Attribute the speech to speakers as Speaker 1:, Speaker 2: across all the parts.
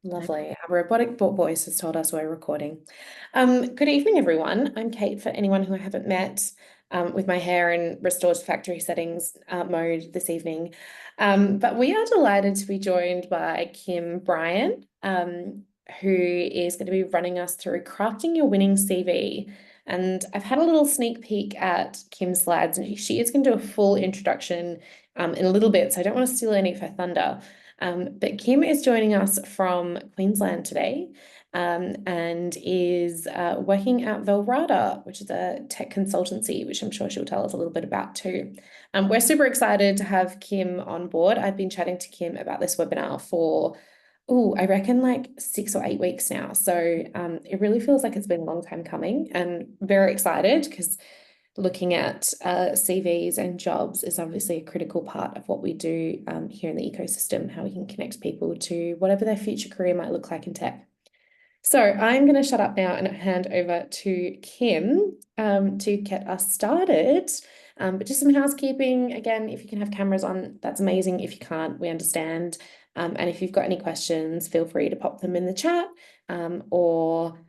Speaker 1: Lovely. Our robotic voice has told us we're recording. Good evening, everyone. I'm Kate, for anyone who I haven't met, with my hair in restored factory settings mode this evening. But we are delighted to be joined by Kim Bryan, who is going to be running us through crafting your winning CV. And I've had a little sneak peek at Kim's slides, and she is going to do a full introduction in a little bit, so I don't want to steal any of her thunder. But Kim is joining us from Queensland today, and is working at Velrada, which is a tech consultancy, which I'm sure she'll tell us a little bit about too. We're super excited to have Kim on board. I've been chatting to Kim about this webinar for, oh, I reckon like 6 or 8 weeks now. So it really feels like it's been a long time coming, and very excited because looking at CVs and jobs is obviously a critical part of what we do here in the ecosystem, how we can connect people to whatever their future career might look like in tech. So I'm going to shut up now and hand over to Kim to get us started. But just some housekeeping. Again, if you can have cameras on, that's amazing. If you can't, we understand. And if you've got any questions, feel free to pop them in the chat, or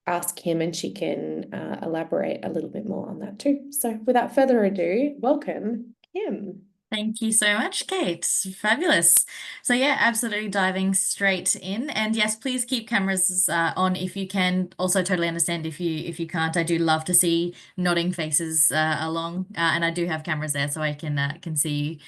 Speaker 1: ask Kim and she can elaborate a little bit more on that too. So without further ado, welcome, Kim.
Speaker 2: Thank you so much, Kate. Fabulous. So yeah, absolutely diving straight in. And yes, please keep cameras on if you can. Also, totally understand if you can't. I do love to see nodding faces along, and I do have cameras there, so I can see you.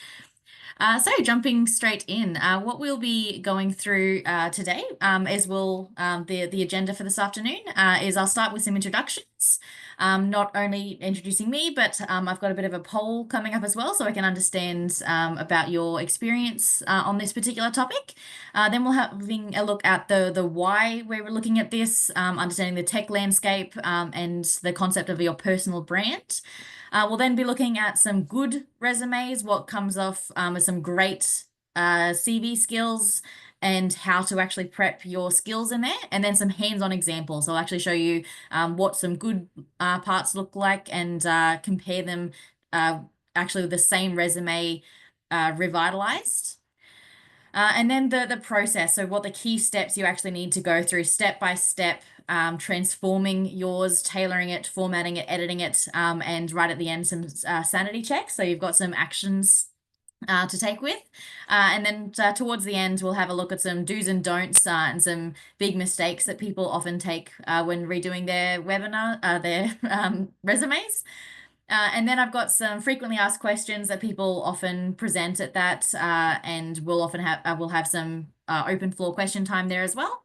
Speaker 2: So jumping straight in, what we'll be going through today is the agenda for this afternoon is I'll start with some introductions. Not only introducing me, but I've got a bit of a poll coming up as well, so I can understand about your experience on this particular topic. Then we'll having a look at the why we're looking at this, understanding the tech landscape, and the concept of your personal brand. We'll then be looking at some good resumes, what comes off with some great CV skills, and how to actually prep your skills in there, and then some hands-on examples. I'll actually show you what some good parts look like, and compare them actually with the same resume revitalized. And then the process, so what the key steps you actually need to go through step by step, transforming yours, tailoring it, formatting it, editing it, and right at the end, some sanity checks. So you've got some actions to take with. And then towards the end, we'll have a look at some do's and don'ts, and some big mistakes that people often take when redoing their their resumes. And then I've got some frequently asked questions that people often present at that, and we'll have some open floor question time there as well.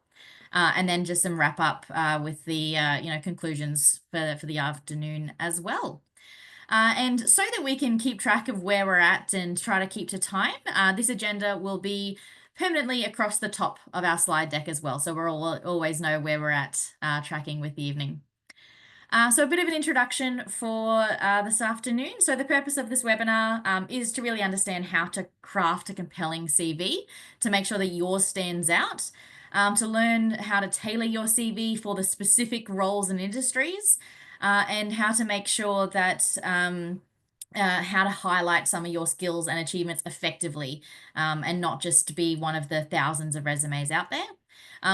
Speaker 2: And then just some wrap up with the conclusions for the afternoon as well. And so that we can keep track of where we're at and try to keep to time, this agenda will be permanently across the top of our slide deck as well, so we'll always know where we're at tracking with the evening. So a bit of an introduction for this afternoon. So the purpose of this webinar is to really understand how to craft a compelling CV to make sure that yours stands out, to learn how to tailor your CV for the specific roles and industries, and how to make sure that how to highlight some of your skills and achievements effectively, and not just to be one of the thousands of resumes out there.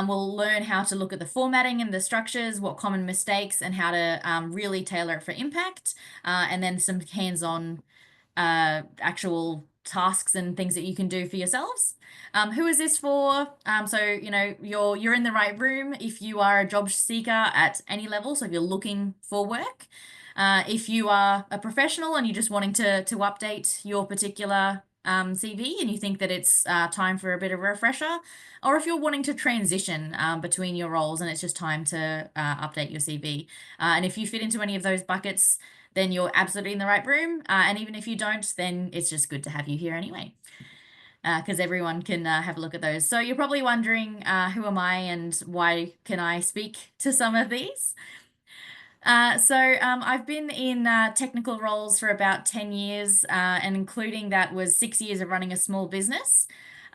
Speaker 2: We'll learn how to look at the formatting and the structures, what common mistakes, and how to really tailor it for impact, and then some hands-on actual tasks and things that you can do for yourselves. Who is this for? So you're in the right room if you are a job seeker at any level. So if you're looking for work, if you are a professional and you're just wanting to update your particular CV and you think that it's time for a bit of a refresher, or if you're wanting to transition between your roles and it's just time to update your CV. And if you fit into any of those buckets, then you're absolutely in the right room. And even if you don't, then it's just good to have you here anyway, because everyone can have a look at those. So you're probably wondering, who am I and why can I speak to some of these? I've been in technical roles for about 10 years, and including that was 6 years of running a small business.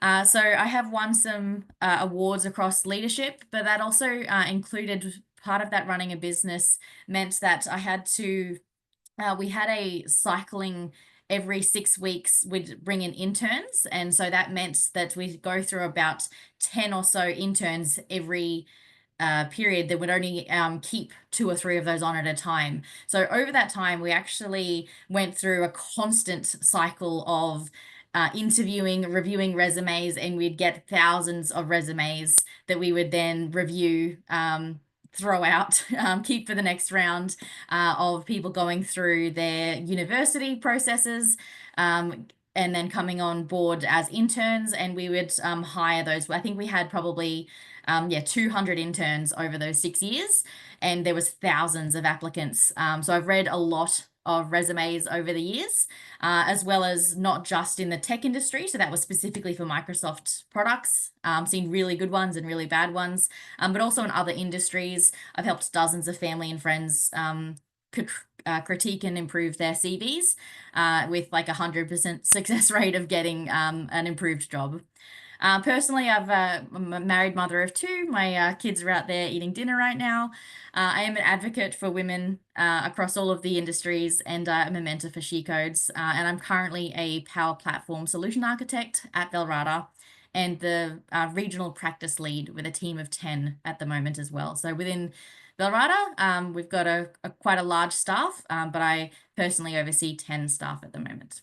Speaker 2: So I have won some awards across leadership, but that also included part of that running a business meant that I had to, we had a cycling every 6 weeks we'd bring in interns. And so that meant that we go through about 10 or so interns every period that would only keep 2 or 3 of those on at a time. So over that time, we actually went through a constant cycle of interviewing, reviewing resumes, and we'd get thousands of resumes that we would then review, throw out, keep for the next round of people going through their university processes. And then coming on board as interns, and we would hire those. I think we had probably 200 interns over those 6 years, and there was thousands of applicants. So I've read a lot of resumes over the years, as well as not just in the tech industry. So that was specifically for Microsoft products, seen really good ones and really bad ones, but also in other industries. I've helped dozens of family and friends critique and improve their CVs with like 100% success rate of getting an improved job. Personally, I'm a married mother of two. My kids are out there eating dinner right now. I am an advocate for women across all of the industries, and I'm a mentor for She Codes. And I'm currently a Power Platform Solution Architect at Valrata, and the regional practice lead with a team of 10 at the moment as well. So within Valrata, we've got quite a large staff, but I personally oversee 10 staff at the moment.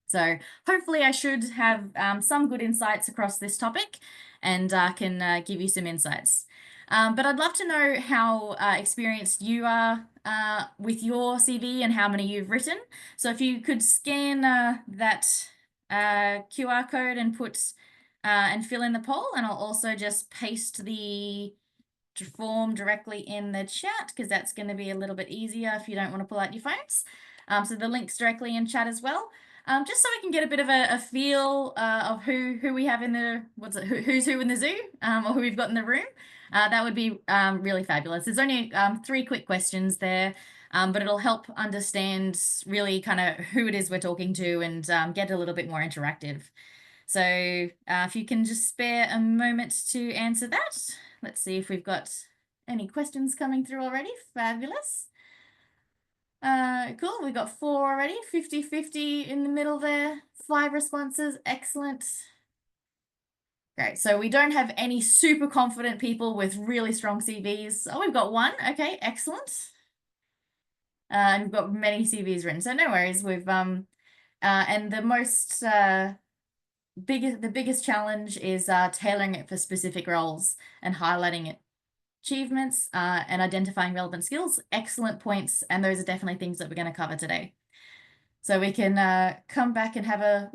Speaker 2: So hopefully I should have some good insights across this topic, and can give you some insights. But I'd love to know how experienced you are with your CV and how many you've written. So if you could scan that QR code and put and fill in the poll, and I'll also just paste the form directly in the chat, because that's going to be a little bit easier if you don't want to pull out your phones. So the link's directly in chat as well. Just so we can get a bit of a feel of who we have in the who's who in the zoo, or who we've got in the room. That would be really fabulous. There's only 3 quick questions there, but it'll help understand really kind of who it is we're talking to, and get a little bit more interactive. So if you can just spare a moment to answer that. Let's see if we've got any questions coming through already. Fabulous. Cool, we got 4 already, 50-50 in the middle there, 5 responses, excellent. Great, so we don't have any super confident people with really strong CVs. Oh, we've got 1, okay, excellent. And we've got many CVs written, so no worries. We've and the most the biggest challenge is tailoring it for specific roles and highlighting it achievements and identifying relevant skills. Excellent points, and those are definitely things that we're going to cover today. So we can come back and have a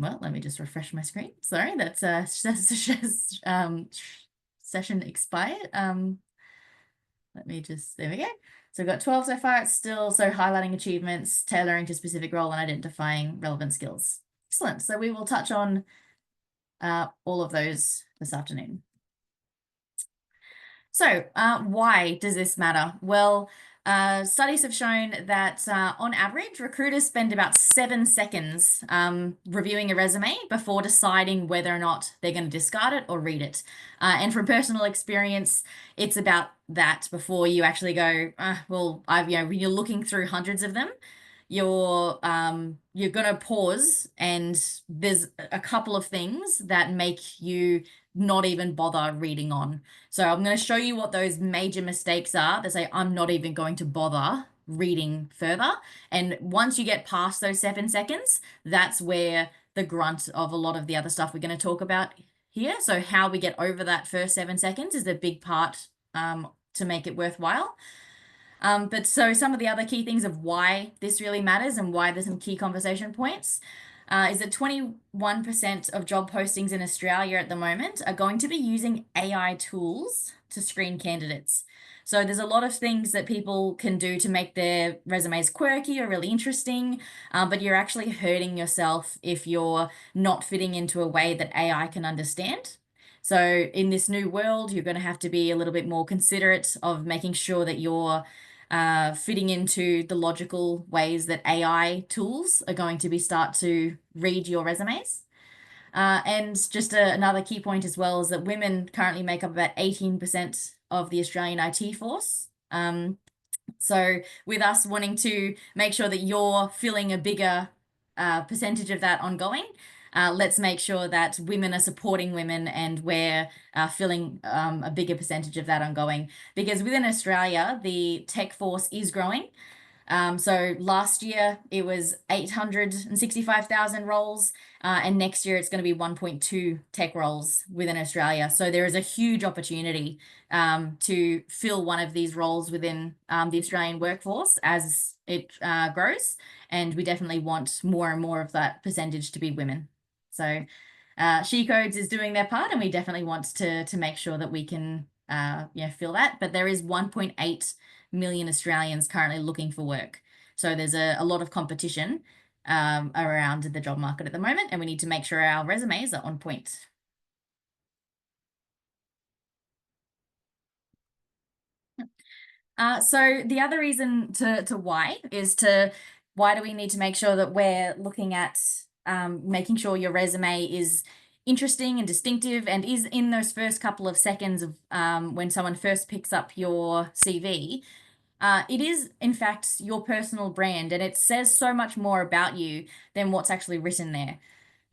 Speaker 2: well, let me just refresh my screen. Sorry, that's session expired. Let me just, there we go. So we've got 12 so far. It's still so highlighting achievements, tailoring to specific role, and identifying relevant skills. Excellent. So we will touch on all of those this afternoon. So why does this matter? Well, studies have shown that on average, recruiters spend about 7 seconds reviewing a resume before deciding whether or not they're going to discard it or read it. And from personal experience, it's about that before you actually go, well, when you're looking through hundreds of them, you're gonna pause, and there's a couple of things that make you not even bother reading on. So I'm going to show you what those major mistakes are that say I'm not even going to bother reading further. And once you get past those 7 seconds, that's where the grunt of a lot of the other stuff we're going to talk about here. So how we get over that first 7 seconds is a big part to make it worthwhile. But so some of the other key things of why this really matters and why there's some key conversation points is that 21% of job postings in Australia at the moment are going to be using AI tools to screen candidates. So there's a lot of things that people can do to make their resumes quirky or really interesting, but you're actually hurting yourself if you're not fitting into a way that AI can understand. So in this new world, you're going to have to be a little bit more considerate of making sure that you're fitting into the logical ways that AI tools are going to start to read your resumes. And just another key point as well is that women currently make up about 18% of the Australian IT force. So with us wanting to make sure that you're filling a bigger percentage of that ongoing, let's make sure that women are supporting women and we're filling a bigger percentage of that ongoing. Because within Australia, the tech force is growing. So last year it was 865,000 roles, and next year it's going to be 1.2 tech roles within Australia. So there is a huge opportunity to fill one of these roles within the Australian workforce as it grows, and we definitely want more and more of that percentage to be women. So She Codes is doing their part, and we definitely want to make sure that we can fill that. But there is 1.8 million Australians currently looking for work. So there's a lot of competition around the job market at the moment, and we need to make sure our resumes are on point. So the other reason to why is to why do we need to make sure that we're looking at making sure your resume is interesting and distinctive and is in those first couple of seconds of when someone first picks up your CV. It is, in fact, your personal brand, and it says so much more about you than what's actually written there.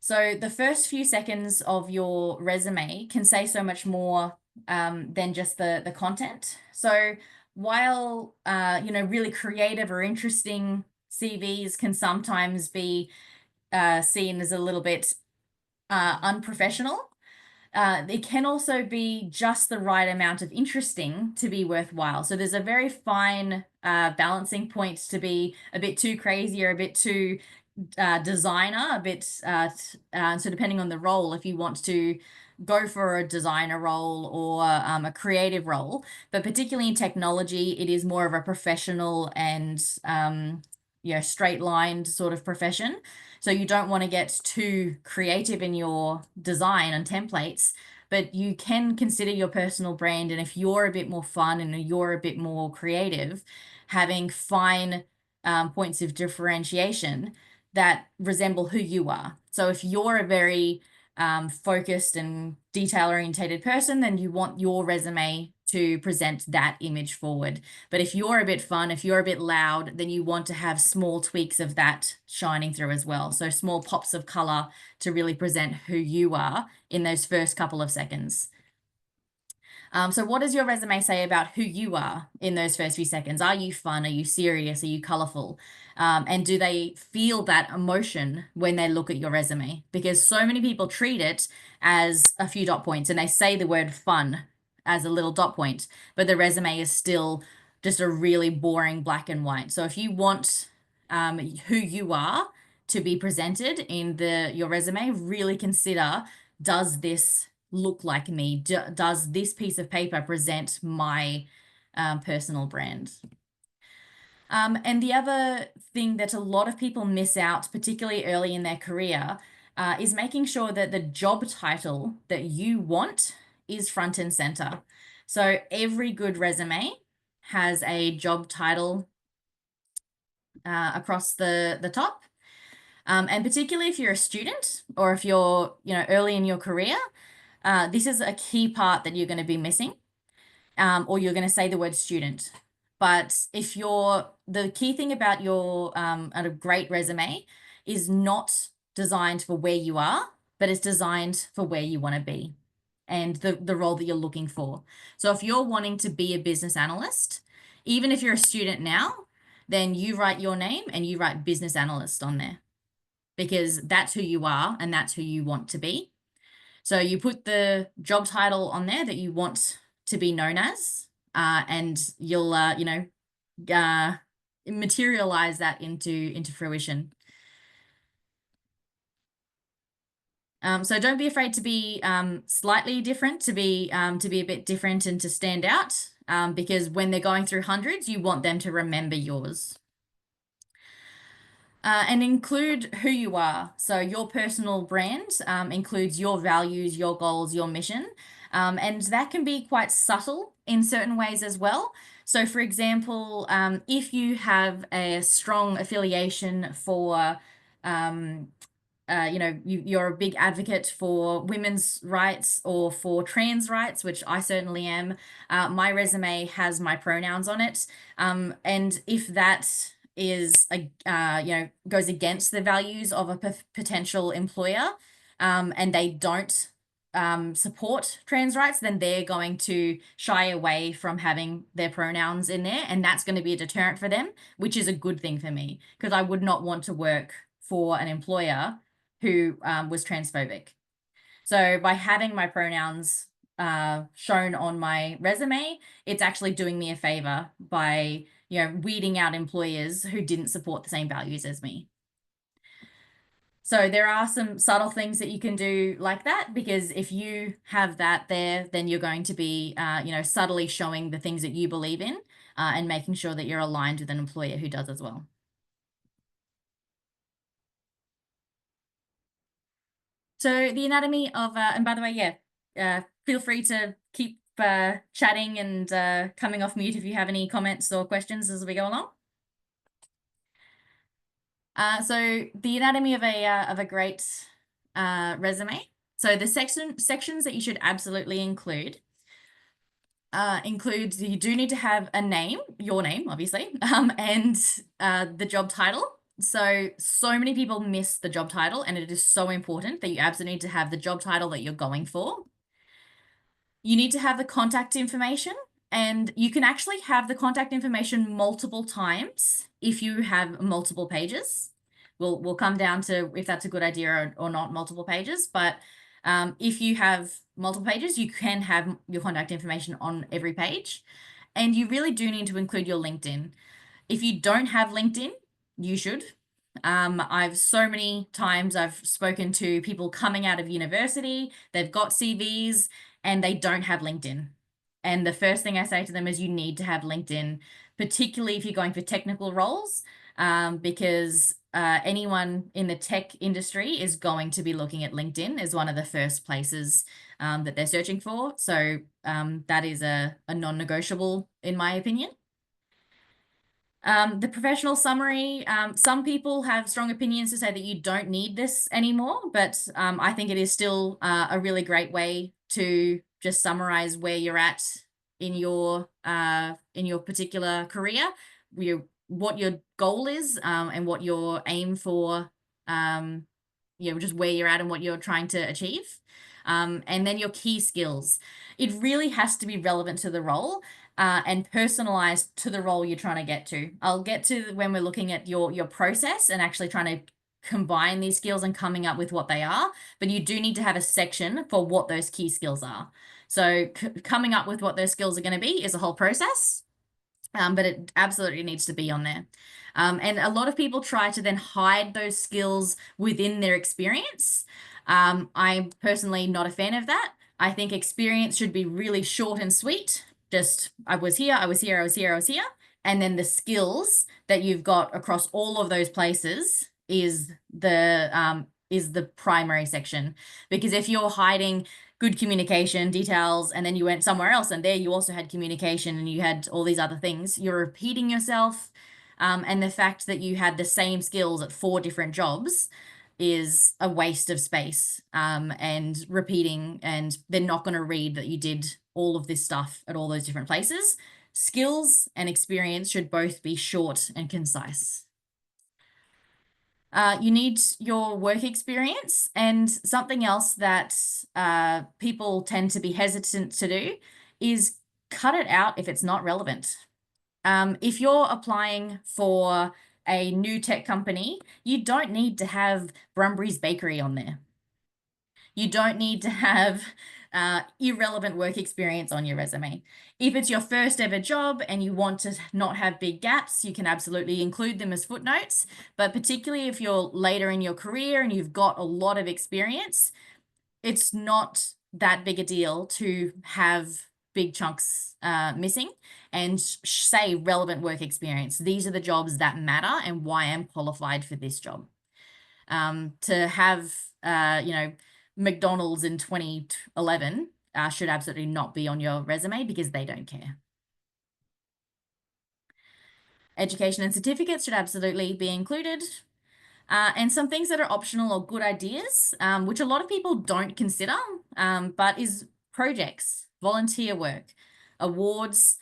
Speaker 2: So the first few seconds of your resume can say so much more than just the content. So while really creative or interesting CVs can sometimes be seen as a little bit unprofessional, it can also be just the right amount of interesting to be worthwhile. So there's a very fine balancing point to be a bit too crazy or a bit too designer, a bit so depending on the role, if you want to go for a designer role or a creative role, but particularly in technology, it is more of a professional and straight lined sort of profession. So you don't want to get too creative in your design and templates, but you can consider your personal brand. And if you're a bit more fun and you're a bit more creative, having fine points of differentiation that resemble who you are. So if you're a very focused and detail orientated person, then you want your resume to present that image forward. But if you're a bit fun, if you're a bit loud, then you want to have small tweaks of that shining through as well. So small pops of color to really present who you are in those first couple of seconds. So what does your resume say about who you are in those first few seconds? Are you fun? Are you serious? Are you colorful? And do they feel that emotion when they look at your resume? Because so many people treat it as a few dot points and they say the word fun as a little dot point, but the resume is still just a really boring black and white. So if you want who you are to be presented in your resume, really consider, does this look like me? Does this piece of paper present my personal brand? And the other thing that a lot of people miss out, particularly early in their career, is making sure that the job title that you want is front and center. So every good resume has a job title across the top. And particularly if you're a student or if you're early in your career, this is a key part that you're going to be missing, or you're going to say the word student. But if the key thing about your a great resume is not designed for where you are, but it's designed for where you want to be and the role that you're looking for. So if you're wanting to be a business analyst, even if you're a student now, then you write your name and you write business analyst on there because that's who you are and that's who you want to be. So you put the job title on there that you want to be known as, and you'll, materialize that into fruition. So don't be afraid to be slightly different, to be a bit different and to stand out, because when they're going through hundreds, you want them to remember yours. And include who you are. So your personal brand includes your values, your goals, your mission. And that can be quite subtle in certain ways as well. So for example, if you have a strong affiliation for you're a big advocate for women's rights or for trans rights, which I certainly am. My resume has my pronouns on it. And if that is goes against the values of a potential employer, and they don't support trans rights, then they're going to shy away from having their pronouns in there, and that's going to be a deterrent for them, which is a good thing for me because I would not want to work for an employer who was transphobic. So by having my pronouns shown on my resume, it's actually doing me a favor by, weeding out employers who didn't support the same values as me. So there are some subtle things that you can do like that, because if you have that there, then you're going to be, subtly showing the things that you believe in, and making sure that you're aligned with an employer who does as well. So the anatomy of, and by the way, yeah, feel free to keep chatting and coming off mute if you have any comments or questions as we go along. So the anatomy of a great resume. So the sections that you should absolutely includes you do need to have a name, your name, obviously, and the job title. So many people miss the job title, and it is so important that you absolutely need to have the job title that you're going for. You need to have the contact information, and you can actually have the contact information multiple times if you have multiple pages. We'll come down to if that's a good idea or not, multiple pages. But if you have multiple pages, you can have your contact information on every page. And you really do need to include your LinkedIn. If you don't have LinkedIn, you should. I've so many times I've spoken to people coming out of university, they've got CVs and they don't have LinkedIn. And the first thing I say to them is you need to have LinkedIn, particularly if you're going for technical roles, because anyone in the tech industry is going to be looking at LinkedIn as one of the first places that they're searching for. So that is a non-negotiable, in my opinion. The professional summary, some people have strong opinions to say that you don't need this anymore, but I think it is still a really great way to just summarize where you're at in your particular career, what your goal is, and what your aim for, just where you're at and what you're trying to achieve. And then your key skills. It really has to be relevant to the role and personalized to the role you're trying to get to. I'll get to when we're looking at your process and actually trying to combine these skills and coming up with what they are, but you do need to have a section for what those key skills are. So coming up with what those skills are going to be is a whole process, but it absolutely needs to be on there. And a lot of people try to then hide those skills within their experience. I'm personally not a fan of that. I think experience should be really short and sweet. Just, I was here, I was here, I was here, I was here. And then the skills that you've got across all of those places is the primary section. Because if you're hiding good communication details and then you went somewhere else and there you also had communication and you had all these other things, you're repeating yourself. And the fact that you had the same skills at 4 different jobs is a waste of space, and repeating, and they're not going to read that you did all of this stuff at all those different places. Skills and experience should both be short and concise. You need your work experience, and something else that people tend to be hesitant to do is cut it out if it's not relevant. If you're applying for a new tech company, you don't need to have Brumbury's Bakery on there. You don't need to have irrelevant work experience on your resume. If it's your first ever job and you want to not have big gaps, you can absolutely include them as footnotes. But particularly if you're later in your career and you've got a lot of experience, it's not that big a deal to have big chunks missing and say relevant work experience. These are the jobs that matter and why I'm qualified for this job. To have, McDonald's in 2011 should absolutely not be on your resume because they don't care. Education and certificates should absolutely be included. And some things that are optional or good ideas, which a lot of people don't consider, but is projects, volunteer work, awards,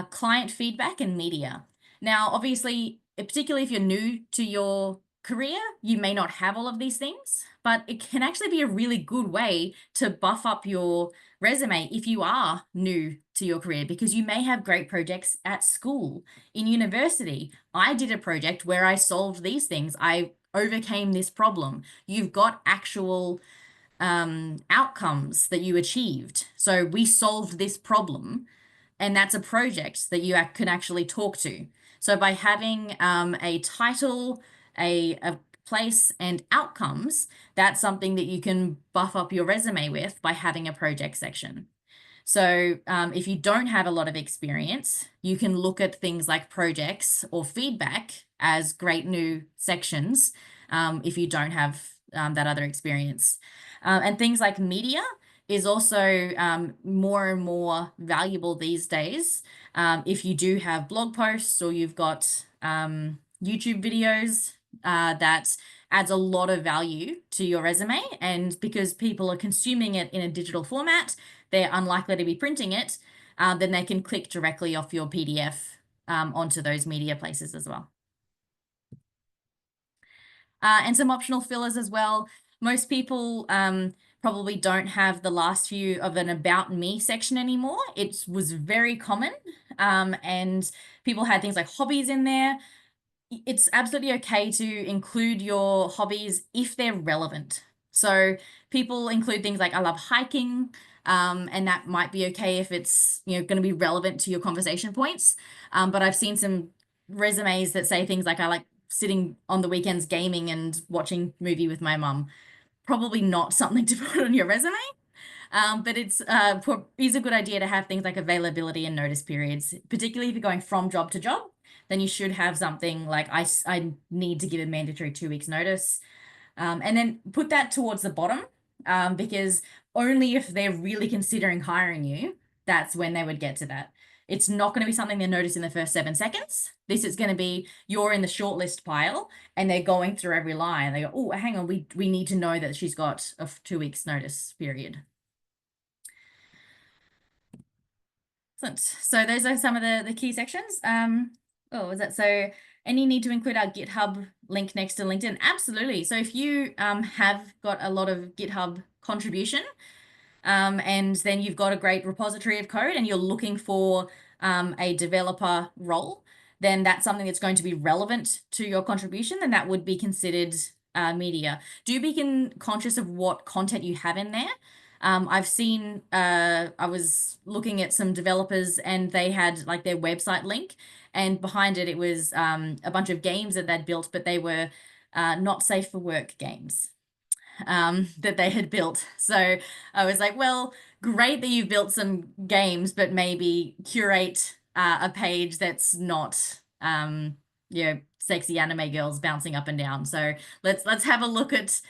Speaker 2: client feedback, and media. Now, obviously, particularly if you're new to your career, you may not have all of these things, but it can actually be a really good way to buff up your resume if you are new to your career, because you may have great projects at school, in university. I did a project where I solved these things. I overcame this problem. You've got actual outcomes that you achieved. So we solved this problem, and that's a project that you can actually talk to. So by having a title, a place, and outcomes, that's something that you can buff up your resume with by having a project section. So if you don't have a lot of experience, you can look at things like projects or feedback as great new sections if you don't have that other experience. And things like media is also more and more valuable these days. If you do have blog posts or you've got YouTube videos, that adds a lot of value to your resume. And because people are consuming it in a digital format, they're unlikely to be printing it, then they can click directly off your PDF onto those media places as well. And some optional fillers as well. Most people probably don't have the last few of an about me section anymore. It was very common, and people had things like hobbies in there. It's absolutely okay to include your hobbies if they're relevant. So people include things like I love hiking, and that might be okay if it's going to be relevant to your conversation points. But I've seen some resumes that say things like I like sitting on the weekends gaming and watching movie with my mum. Probably not something to put on your resume. But is a good idea to have things like availability and notice periods, particularly if you're going from job to job. Then you should have something like I need to give a mandatory 2 weeks notice. And then put that towards the bottom, because only if they're really considering hiring you, that's when they would get to that. It's not going to be something they notice in the first 7 seconds. This is going to be you're in the shortlist pile and they're going through every line. They go, oh, hang on, we need to know that she's got a 2 weeks notice period. Excellent. So those are some of the key sections. Oh, is that so? Any need to include our GitHub link next to LinkedIn? Absolutely. So if you have got a lot of GitHub contribution, and then you've got a great repository of code and you're looking for a developer role, then that's something that's going to be relevant to your contribution, and that would be considered media. Do be conscious of what content you have in there. I've seen, I was looking at some developers and they had like their website link, and behind it, it was a bunch of games that they'd built, but they were not safe for work games that they had built. So I was like, well, great that you've built some games, but maybe curate a page that's not, sexy anime girls bouncing up and down. So let's have a look at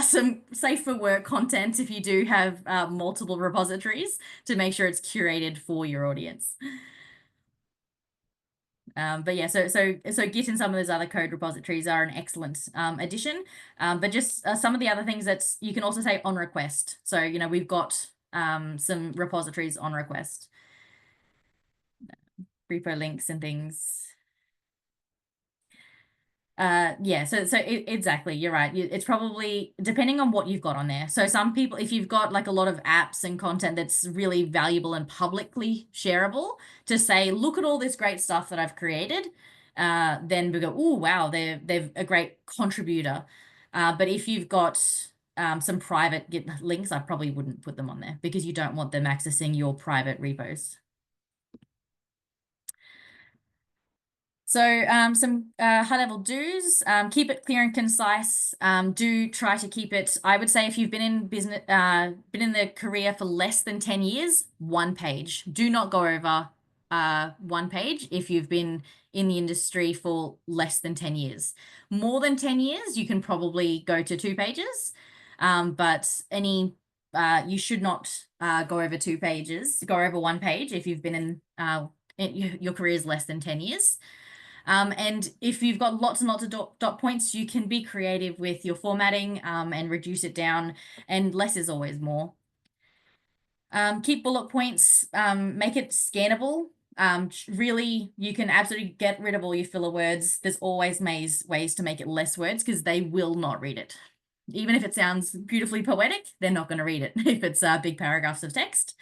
Speaker 2: some safe for work content if you do have multiple repositories to make sure it's curated for your audience. But yeah, so Git and some of those other code repositories are an excellent addition. But just some of the other things that you can also say on request. So we've got some repositories on request, repo links and things. Yeah, exactly, you're right. It's probably depending on what you've got on there. So some people, if you've got like a lot of apps and content that's really valuable and publicly shareable, to say, look at all this great stuff that I've created, then we go, oh wow, they're a great contributor. But if you've got some private Git links, I probably wouldn't put them on there because you don't want them accessing your private repos. So some high-level do's, keep it clear and concise. Do try to keep it, I would say if you've been in business, been in the career for less than 10 years, 1 page. Do not go over 1 page if you've been in the industry for less than 10 years. More than 10 years, you can probably go to 2 pages, but you should not go over 2 pages, go over 1 page if you've been in your career is less than 10 years. And if you've got lots and lots of dot points, you can be creative with your formatting and reduce it down, and less is always more. Keep bullet points, make it scannable. Really, you can absolutely get rid of all your filler words. There's always ways to make it less words because they will not read it. Even if it sounds beautifully poetic, they're not going to read it if it's big paragraphs of text.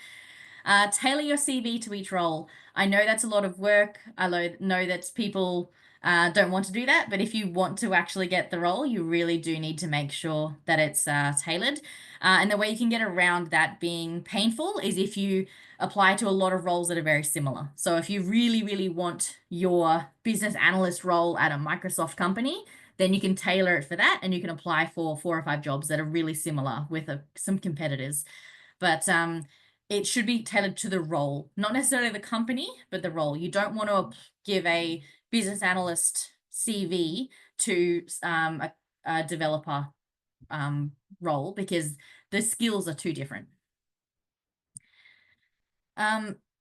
Speaker 2: Tailor your CV to each role. I know that's a lot of work. I know that people don't want to do that, but if you want to actually get the role, you really do need to make sure that it's tailored. And the way you can get around that being painful is if you apply to a lot of roles that are very similar. So if you really, really want your business analyst role at a Microsoft company, then you can tailor it for that and you can apply for 4 or 5 jobs that are really similar with some competitors. But it should be tailored to the role, not necessarily the company, but the role. You don't want to give a business analyst CV to a developer role because the skills are too different.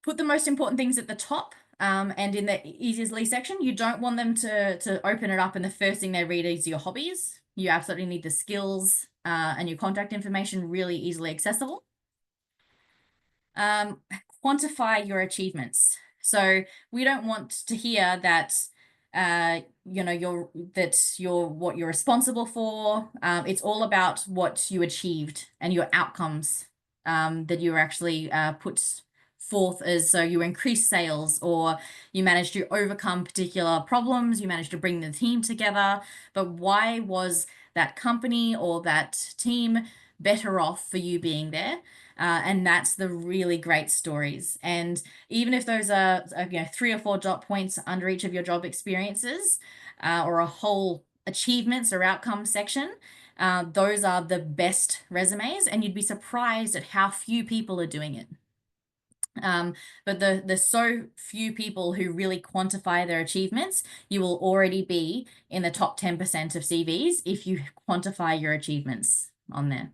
Speaker 2: Put the most important things at the top and in the easily section. You don't want them to open it up and the first thing they read is your hobbies. You absolutely need the skills and your contact information really easily accessible. Quantify your achievements. So we don't want to hear that you're what you're responsible for. It's all about what you achieved and your outcomes that you were actually put forth as, so you increased sales or you managed to overcome particular problems, you managed to bring the team together. But why was that company or that team better off for you being there? And that's the really great stories. And even if those are 3 or 4 dot points under each of your job experiences or a whole achievements or outcomes section, those are the best resumes, and you'd be surprised at how few people are doing it. But there's so few people who really quantify their achievements. You will already be in the top 10% of CVs if you quantify your achievements on there.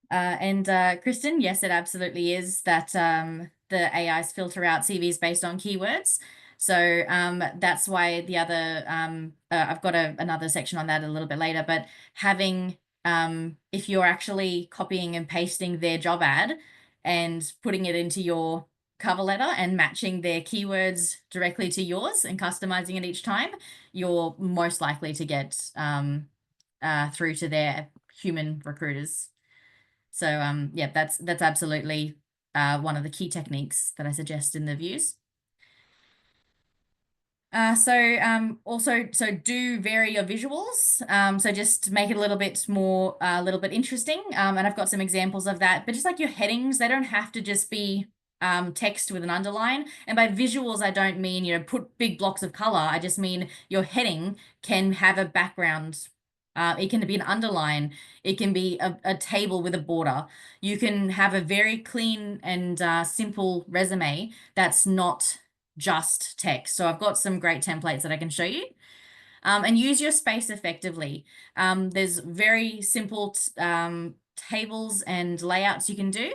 Speaker 2: And Kristen, yes, it absolutely is that the AIs filter out CVs based on keywords. So that's why the other, I've got another section on that a little bit later, but having, if you're actually copying and pasting their job ad and putting it into your cover letter and matching their keywords directly to yours and customizing it each time, you're most likely to get through to their human recruiters. So yeah, that's absolutely one of the key techniques that I suggest in the views. So do vary your visuals. So just make it a little bit more, a little bit interesting. And I've got some examples of that, but just like your headings, they don't have to just be text with an underline. And by visuals, I don't mean, put big blocks of color. I just mean your heading can have a background. It can be an underline. It can be a table with a border. You can have a very clean and simple resume that's not just text. So I've got some great templates that I can show you. And use your space effectively. There's very simple tables and layouts you can do.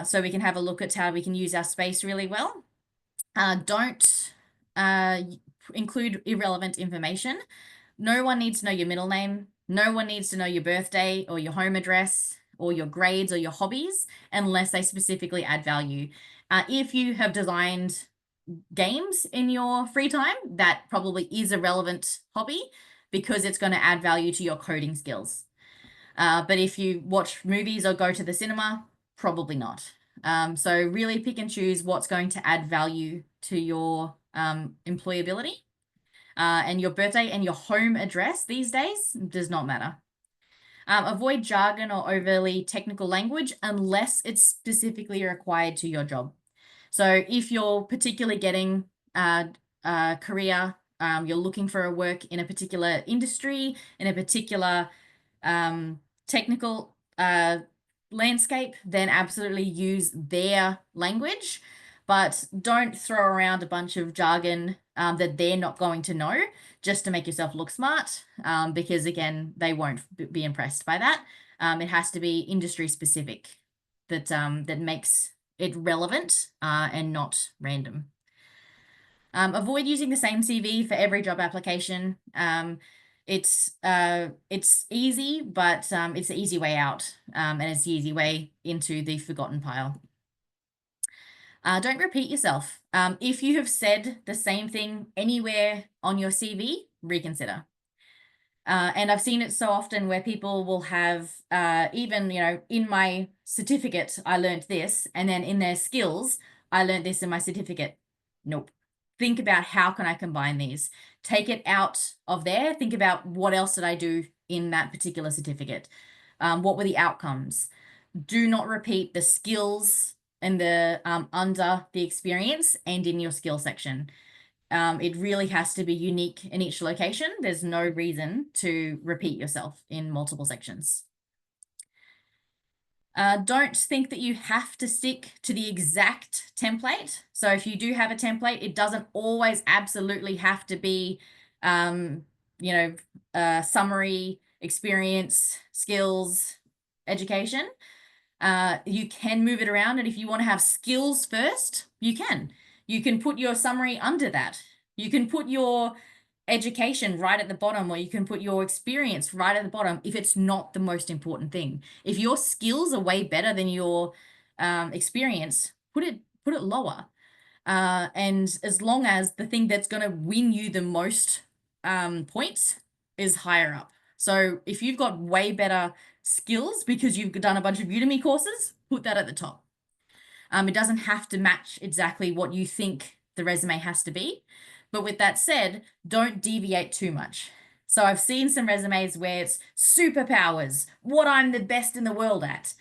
Speaker 2: So we can have a look at how we can use our space really well. Don't include irrelevant information. No one needs to know your middle name. No one needs to know your birthday or your home address or your grades or your hobbies unless they specifically add value. If you have designed games in your free time, that probably is a relevant hobby because it's going to add value to your coding skills. But if you watch movies or go to the cinema, probably not. So really pick and choose what's going to add value to your employability. And your birthday and your home address these days does not matter. Avoid jargon or overly technical language unless it's specifically required to your job. So if you're particularly getting a career, you're looking for a work in a particular industry, in a particular technical landscape, then absolutely use their language, but don't throw around a bunch of jargon that they're not going to know just to make yourself look smart, because again, they won't be impressed by that. It has to be industry specific that makes it relevant and not random. Avoid using the same CV for every job application. It's easy, but it's the easy way out, and it's the easy way into the forgotten pile. Don't repeat yourself. If you have said the same thing anywhere on your CV, reconsider. And I've seen it so often where people will have, even, in my certificate, I learned this, and then in their skills, I learned this in my certificate. Nope. Think about how can I combine these? Take it out of there. Think about what else did I do in that particular certificate? What were the outcomes? Do not repeat the skills and the under the experience and in your skill section. It really has to be unique in each location. There's no reason to repeat yourself in multiple sections. Don't think that you have to stick to the exact template. So if you do have a template, it doesn't always absolutely have to be, summary, experience, skills, education. You can move it around, and if you want to have skills first, you can. You can put your summary under that. You can put your education right at the bottom, or you can put your experience right at the bottom if it's not the most important thing. If your skills are way better than your experience, put it lower. And as long as the thing that's going to win you the most points is higher up. So if you've got way better skills because you've done a bunch of Udemy courses, put that at the top. It doesn't have to match exactly what you think the resume has to be. But with that said, don't deviate too much. So I've seen some resumes where it's superpowers, what I'm the best in the world at.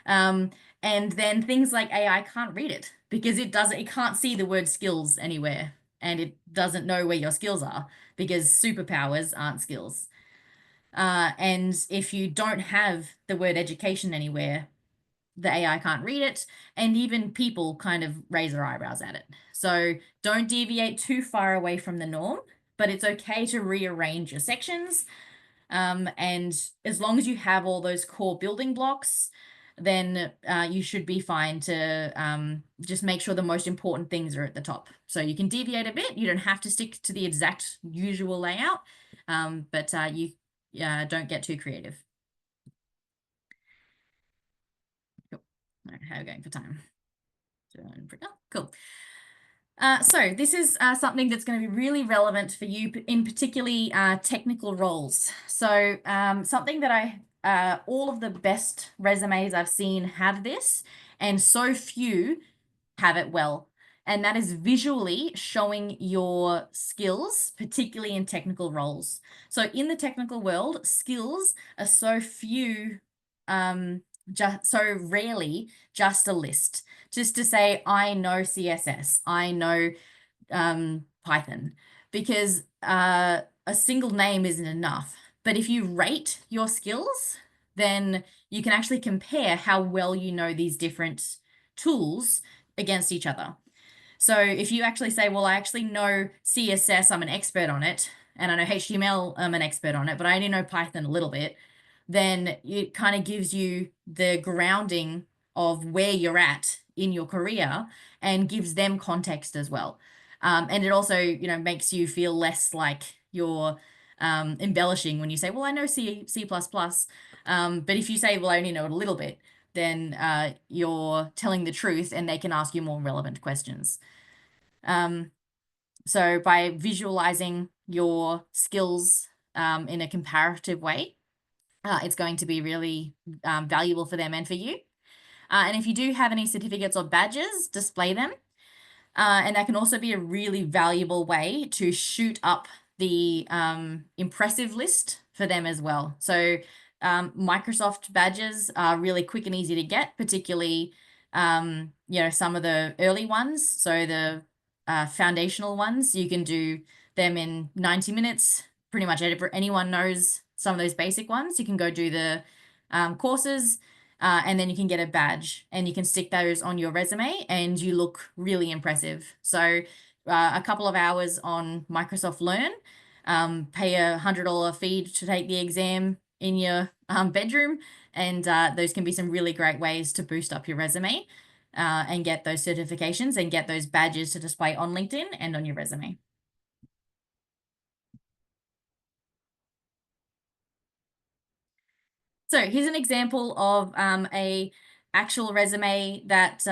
Speaker 2: And then things like AI can't read it because it can't see the word skills anywhere, and it doesn't know where your skills are because superpowers aren't skills. And if you don't have the word education anywhere, the AI can't read it, and even people kind of raise their eyebrows at it. So don't deviate too far away from the norm, but it's okay to rearrange your sections. And as long as you have all those core building blocks, then you should be fine to just make sure the most important things are at the top. So you can deviate a bit. You don't have to stick to the exact usual layout, but you don't get too creative. Cool. All right, how are we going for time? Cool. So this is something that's going to be really relevant for you in particularly technical roles. So something that all of the best resumes I've seen have this, and so few have it well. And that is visually showing your skills, particularly in technical roles. So in the technical world, skills are so few, just so rarely just a list. Just to say, I know CSS, I know Python, because a single name isn't enough. But if you rate your skills, then you can actually compare how well you know these different tools against each other. So if you actually say, well, I actually know CSS, I'm an expert on it, and I know HTML, I'm an expert on it, but I only know Python a little bit, then it kind of gives you the grounding of where you're at in your career and gives them context as well. And it also, makes you feel less like you're embellishing when you say, well, I know C++. But if you say, well, I only know it a little bit, then you're telling the truth and they can ask you more relevant questions. So by visualizing your skills in a comparative way, it's going to be really valuable for them and for you. And if you do have any certificates or badges, display them. And that can also be a really valuable way to shoot up the impressive list for them as well. So Microsoft badges are really quick and easy to get, particularly some of the early ones. So the foundational ones, you can do them in 90 minutes. Pretty much anyone knows some of those basic ones. You can go do the courses. And then you can get a badge and you can stick those on your resume and you look really impressive. So a couple of hours on Microsoft Learn, pay $100 fee to take the exam in your bedroom, and those can be some really great ways to boost up your resume. and get those certifications and get those badges to display on LinkedIn and on your resume. So here's an example of a actual resume that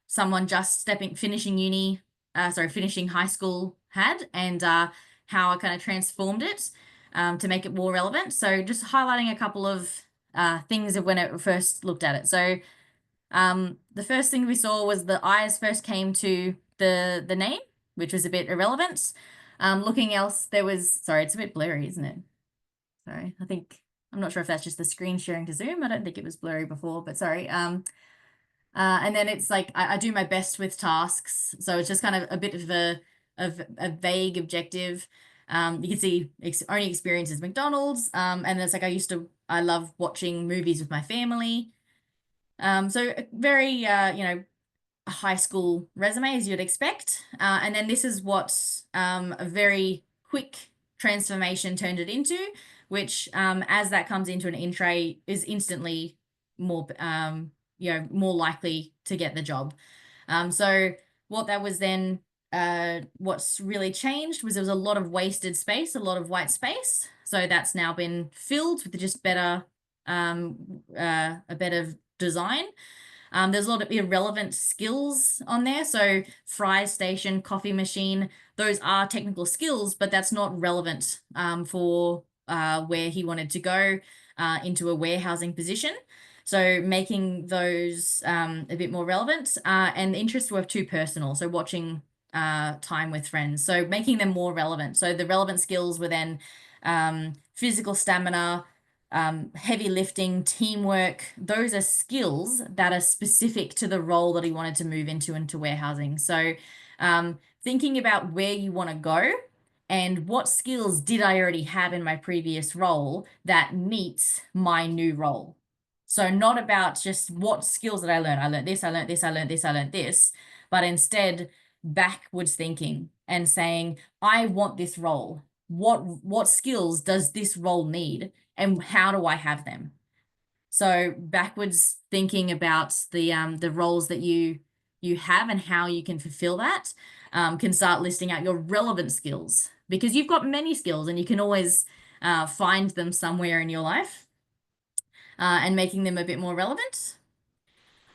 Speaker 2: someone just finishing uni, finishing high school had, and how I kind of transformed it to make it more relevant. So just highlighting a couple of things of when I first looked at it. So the first thing we saw was the eyes first came to the name, which was a bit irrelevant. Looking else, there was, sorry, it's a bit blurry, isn't it? Sorry, I'm not sure if that's just the screen sharing to Zoom. I don't think it was blurry before, but sorry. And then it's like I do my best with tasks, so it's just kind of a bit of a vague objective. You can see only experiences McDonald's, and it's like I love watching movies with my family. So very a high school resume as you'd expect. And then this is what a very quick transformation turned it into, which as that comes into an in tray is instantly more more likely to get the job. So what that was then what's really changed was there was a lot of wasted space, a lot of white space. So that's now been filled with just a better design. There's a lot of irrelevant skills on there. So fry station, coffee machine, those are technical skills, but that's not relevant for where he wanted to go into a warehousing position. So making those a bit more relevant, and the interests were too personal. So watching time with friends, so making them more relevant. So the relevant skills were then physical stamina, heavy lifting, teamwork. Those are skills that are specific to the role that he wanted to move into warehousing. So thinking about where you want to go and what skills did I already have in my previous role that meets my new role. So not about just what skills did I learn. I learned this, I learned this, I learned this, I learned this, but instead backwards thinking and saying, I want this role. What skills does this role need? And how do I have them? So backwards thinking about the roles that you have and how you can fulfill that, can start listing out your relevant skills, because you've got many skills and you can always find them somewhere in your life, and making them a bit more relevant.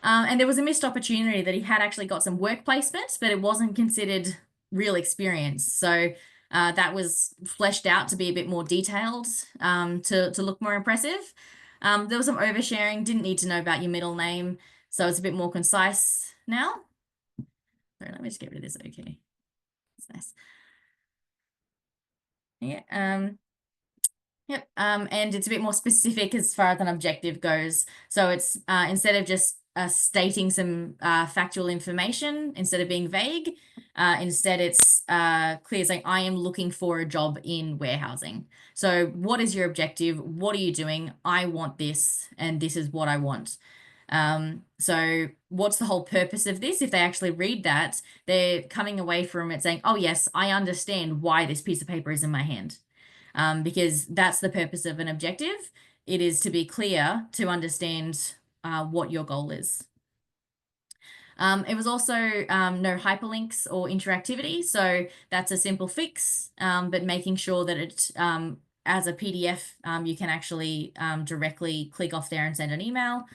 Speaker 2: And there was a missed opportunity that he had actually got some work placement, but it wasn't considered real experience. So that was fleshed out to be a bit more detailed, to look more impressive. There was some oversharing, didn't need to know about your middle name. So it's a bit more concise now. Sorry, let me just get rid of this. Okay. That's nice. Yeah. Yep. And it's a bit more specific as far as an objective goes. So it's instead of just stating some factual information, instead of being vague, instead it's clear, saying, I am looking for a job in warehousing. So what is your objective? What are you doing? I want this, and this is what I want. So what's the whole purpose of this? If they actually read that, they're coming away from it saying, oh yes, I understand why this piece of paper is in my hand. Because that's the purpose of an objective. It is to be clear, to understand what your goal is. It was also no hyperlinks or interactivity. So that's a simple fix, but making sure that it, as a PDF, you can actually directly click off there and send an email.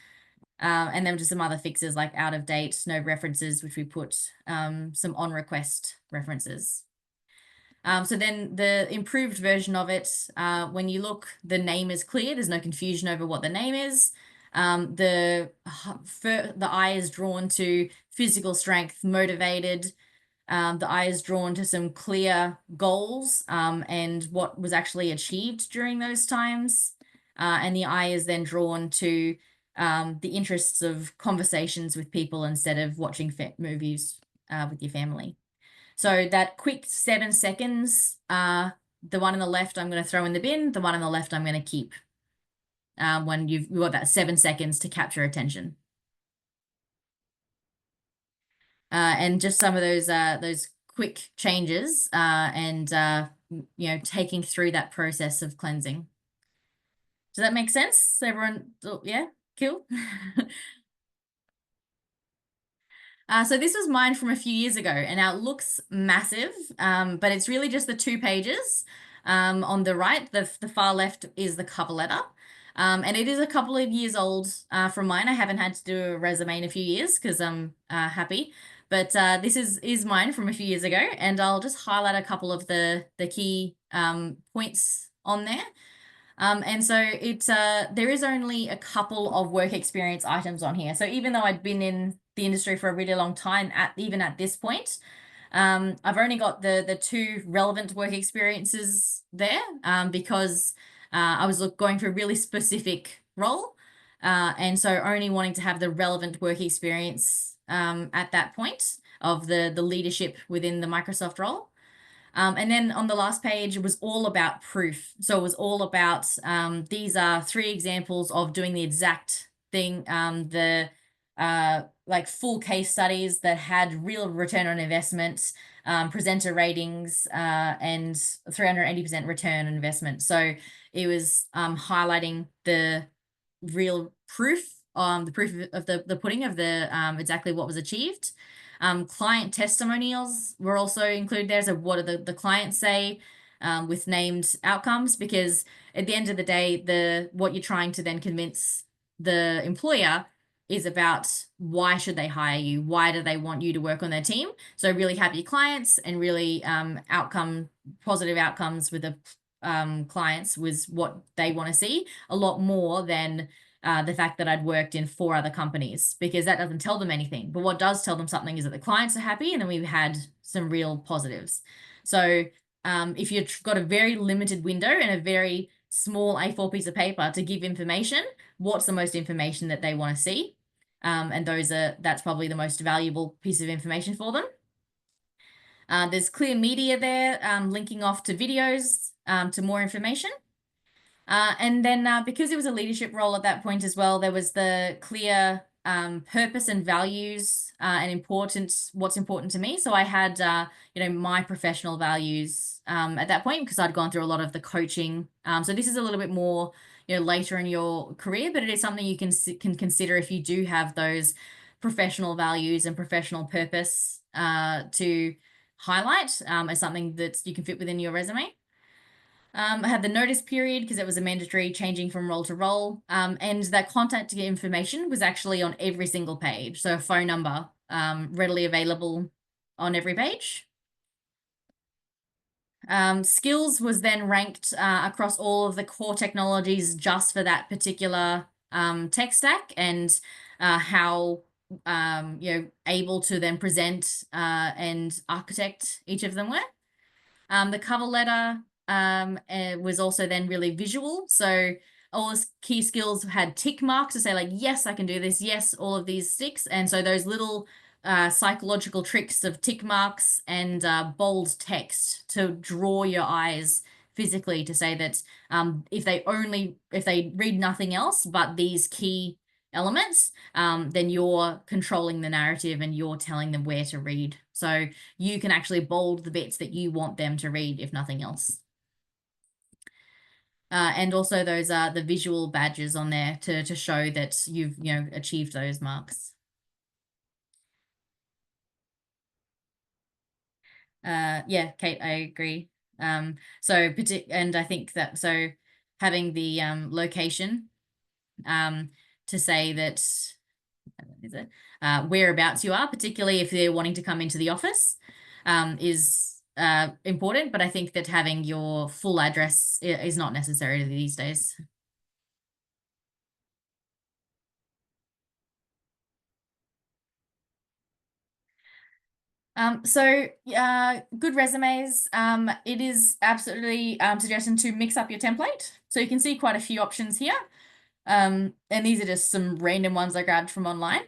Speaker 2: And then just some other fixes like out of date, no references, which we put some on request references. So then the improved version of it, when you look, the name is clear. There's no confusion over what the name is. The eye is drawn to physical strength, motivated. The eye is drawn to some clear goals, and what was actually achieved during those times. And the eye is then drawn to the interests of conversations with people instead of watching movies with your family. So that quick 7 seconds, the one on the left, I'm going to throw in the bin. The one on the left, I'm going to keep, when you've got that 7 seconds to capture attention. And just some of those quick changes, and taking through that process of cleansing. Does that make sense? Everyone, yeah, cool. So this was mine from a few years ago, and now it looks massive, but it's really just the 2 pages. On the right, the far left is the cover letter. And it is a couple of years old from mine. I haven't had to do a resume in a few years because I'm happy. But this is mine from a few years ago, and I'll just highlight a couple of the key points on there. And so there is only a couple of work experience items on here. So even though I'd been in the industry for a really long time, even at this point, I've only got the two relevant work experiences there because I was going for a really specific role, and so only wanting to have the relevant work experience at that point of the leadership within the Microsoft role. And then on the last page, it was all about proof. So it was all about these are 3 examples of doing the exact thing, like full case studies that had real return on investment, presenter ratings, and 380% return on investment. So it was highlighting the real proof, the proof of the pudding of the exactly what was achieved. Client testimonials were also included there. So what do the clients say with named outcomes? Because at the end of the day, what you're trying to then convince the employer is about why should they hire you? Why do they want you to work on their team? So really happy clients and really positive outcomes with the clients was what they want to see a lot more than the fact that I'd worked in 4 other companies, because that doesn't tell them anything. But what does tell them something is that the clients are happy, and then we've had some real positives. So if you've got a very limited window and a very small A4 piece of paper to give information, what's the most information that they want to see? And that's probably the most valuable piece of information for them. There's clear media there, linking off to videos, to more information. And then because it was a leadership role at that point as well, there was the clear purpose and values and what's important to me. So I had, my professional values at that point because I'd gone through a lot of the coaching. So this is a little bit more, later in your career, but it is something you can consider if you do have those professional values and professional purpose to highlight as something that you can fit within your resume. I had the notice period because it was a mandatory changing from role to role. And that contact information was actually on every single page. So a phone number readily available on every page. Skills was then ranked across all of the core technologies just for that particular tech stack, and how able to then present and architect each of them were. The cover letter was also then really visual. So all the key skills had tick marks to say like, yes, I can do this. Yes, all of these sticks. And so those little psychological tricks of tick marks and bold text to draw your eyes physically to say that if they read nothing else but these key elements, then you're controlling the narrative and you're telling them where to read. So you can actually bold the bits that you want them to read, if nothing else. And also those are the visual badges on there to show that you've achieved those marks. Yeah, Kate, I agree. And I think that having the location to say that is it whereabouts you are, particularly if they're wanting to come into the office, is important. But I think that having your full address is not necessary these days. Good resumes. It is absolutely suggestion to mix up your template. So you can see quite a few options here. And these are just some random ones I grabbed from online.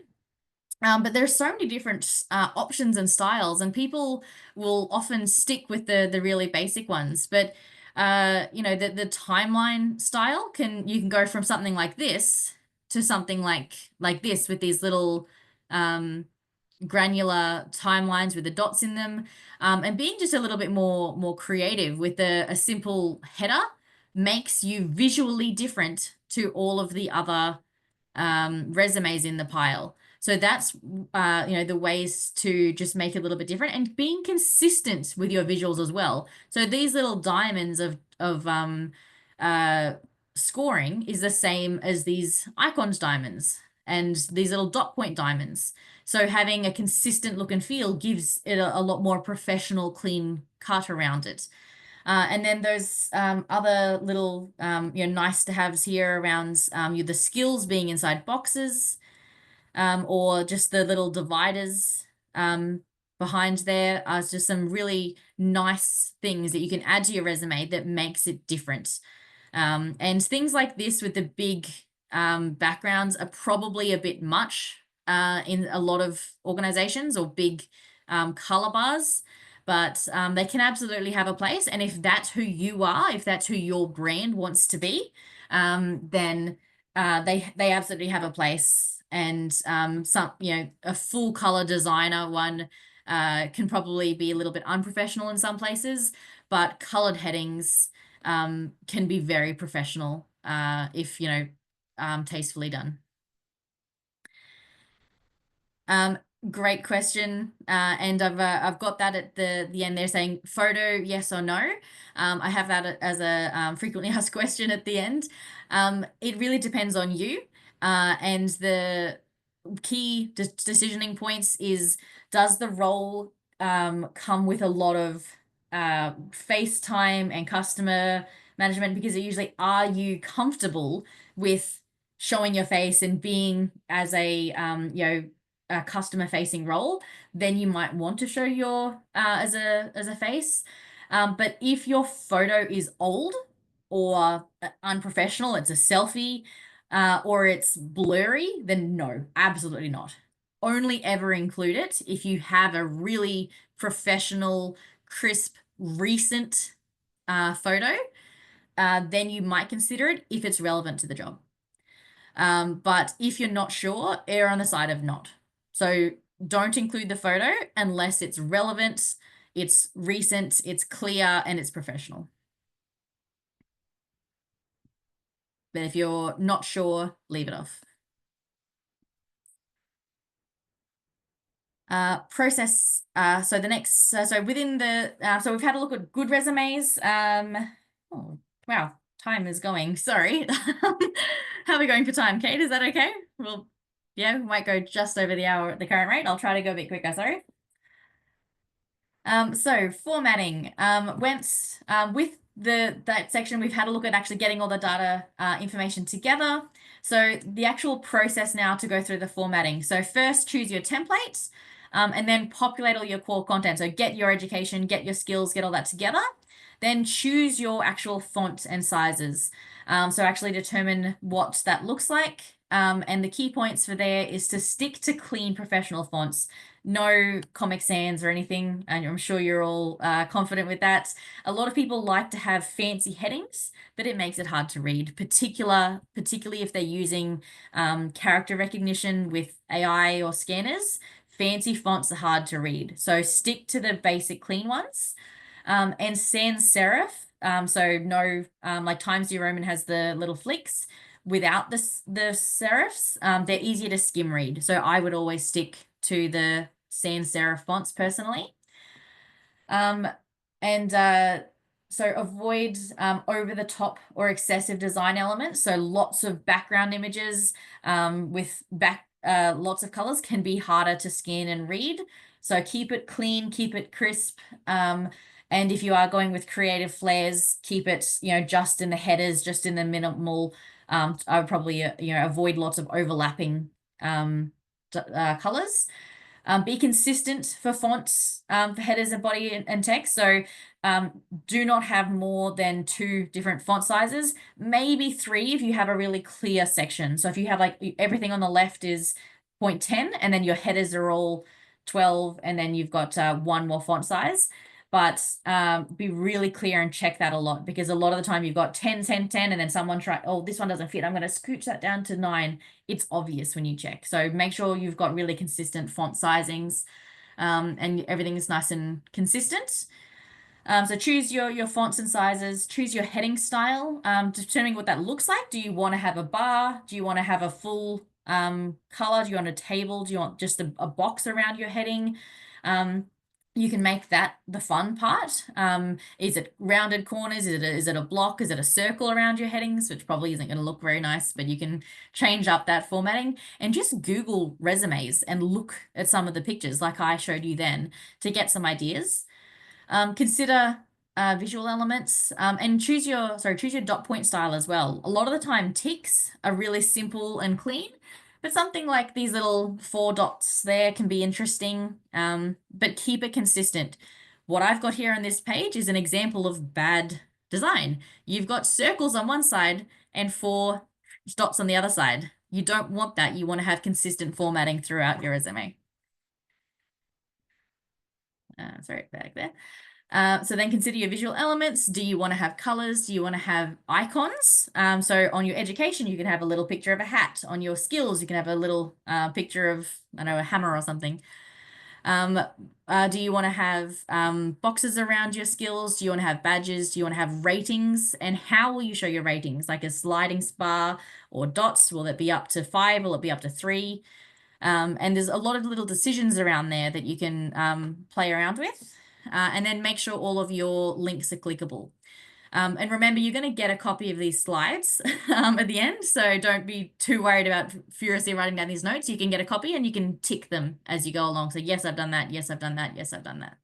Speaker 2: But there's so many different options and styles, and people will often stick with the really basic ones. But the timeline style you can go from something like this to something like this with these little granular timelines with the dots in them, and being just a little bit more creative with a simple header makes you visually different to all of the other resumes in the pile. So that's the ways to just make it a little bit different and being consistent with your visuals as well. So these little diamonds of uh scoring is the same as these icons diamonds and these little dot point diamonds. So having a consistent look and feel gives it a lot more professional, clean cut around it. And then there's other little nice to haves here around the skills being inside boxes, or just the little dividers behind there are just some really nice things that you can add to your resume that makes it different. And things like this with the big backgrounds are probably a bit much in a lot of organizations, or big color bars, but they can absolutely have a place. And if that's who you are, if that's who your brand wants to be, then they absolutely have a place. And a full color designer one can probably be a little bit unprofessional in some places, but colored headings can be very professional if tastefully done. Um, Great question, and I've got that at the end there saying photo yes or no. I have that as a frequently asked question at the end. It really depends on you, and the key decisioning points is, does the role come with a lot of face time and customer management? Because it usually, are you comfortable with showing your face and being as a customer facing role? Then you might want to show your as a face. But if your photo is old or unprofessional, it's a selfie, or it's blurry, then no, absolutely not. Only ever include it if you have a really professional, crisp, recent photo. Then you might consider it if it's relevant to the job. But if you're not sure, err on the side of not. So don't include the photo unless it's relevant, it's recent, it's clear, and it's professional. But if you're not sure, leave it off. Process. So the next, so within the, so we've had a look at good resumes. Oh, wow, time is going. Sorry. How are we going for time, Kate? Is that okay? Well, yeah, we might go just over the hour at the current rate. I'll try to go a bit quicker, sorry. So formatting went with that section. We've had a look at actually getting all the data information together. So the actual process now to go through the formatting. So first choose your template, and then populate all your core content. So get your education, get your skills, get all that together. Then choose your actual font and sizes. So actually determine what that looks like. And the key points for there is to stick to clean professional fonts. No Comic Sans or anything, and I'm sure you're all confident with that. A lot of people like to have fancy headings, but it makes it hard to read, particularly if they're using character recognition with AI or scanners. Fancy fonts are hard to read, so stick to the basic clean ones. And sans serif, so no, like Times New Roman has the little flicks. Without the serifs, they're easier to skim read. So I would always stick to the sans serif fonts personally. Um, and so avoid over the top or excessive design elements. So lots of background images with lots of colors can be harder to scan and read. So keep it clean, keep it crisp. And if you are going with creative flares, keep it, just in the headers, just in the minimal. I would probably, avoid lots of overlapping colors. Be consistent for fonts, for headers and body and text. So do not have more than 2 different font sizes, maybe 3 if you have a really clear section. So if you have like everything on the left is 0.10 and then your headers are all 12 and then you've got 1 more font size. But be really clear and check that a lot, because a lot of the time you've got 10, 10, 10, and then someone oh, this one doesn't fit. I'm going to scooch that down to 9. It's obvious when you check. So make sure you've got really consistent font sizings, and everything is nice and consistent. So choose your fonts and sizes, choose your heading style, determining what that looks like. Do you want to have a bar? Do you want to have a full color? Do you want a table? Do you want just a box around your heading? You can make that the fun part. Is it rounded corners? Is it a block? Is it a circle around your headings, which probably isn't going to look very nice, but you can change up that formatting and just Google resumes and look at some of the pictures like I showed you then to get some ideas. Consider visual elements and choose your dot point style as well. A lot of the time ticks are really simple and clean, but something like these little 4 dots there can be interesting, but keep it consistent. What I've got here on this page is an example of bad design. You've got circles on one side and 4 dots on the other side. You don't want that. You want to have consistent formatting throughout your resume. Sorry, back there. So then consider your visual elements. Do you want to have colors? Do you want to have icons? So on your education, you can have a little picture of a hat. On your skills, you can have a little picture of, I don't know, a hammer or something. Do you want to have boxes around your skills? Do you want to have badges? Do you want to have ratings? And how will you show your ratings? Like a sliding bar or dots? Will it be up to 5? Will it be up to 3? And there's a lot of little decisions around there that you can play around with. And then make sure all of your links are clickable. And remember, you're going to get a copy of these slides at the end, so don't be too worried about furiously writing down these notes. You can get a copy and you can tick them as you go along. So yes, I've done that. Yes, I've done that. Yes, I've done that.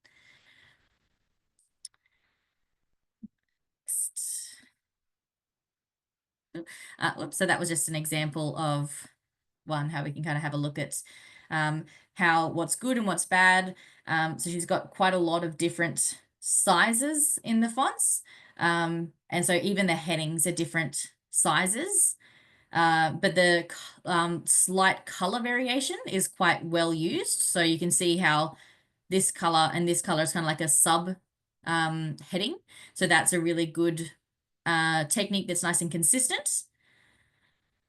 Speaker 2: Oops, so that was just an example of how we can kind of have a look at what's good and what's bad. So she's got quite a lot of different sizes in the fonts. And so even the headings are different sizes. But the slight color variation is quite well used. So you can see how this color and this color is kind of like a sub heading. So that's a really good technique that's nice and consistent.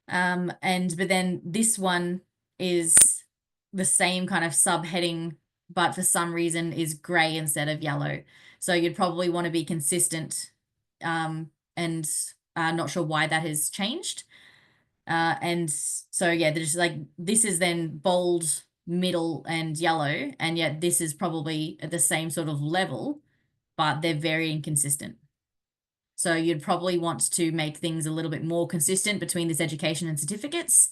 Speaker 2: But then this one is the same kind of subheading, but for some reason is gray instead of yellow. So you'd probably want to be consistent, and not sure why that has changed. And so yeah, there's like, this is then bold, middle, and yellow, and yet this is probably at the same sort of level, but they're very inconsistent. So you'd probably want to make things a little bit more consistent between this education and certificates.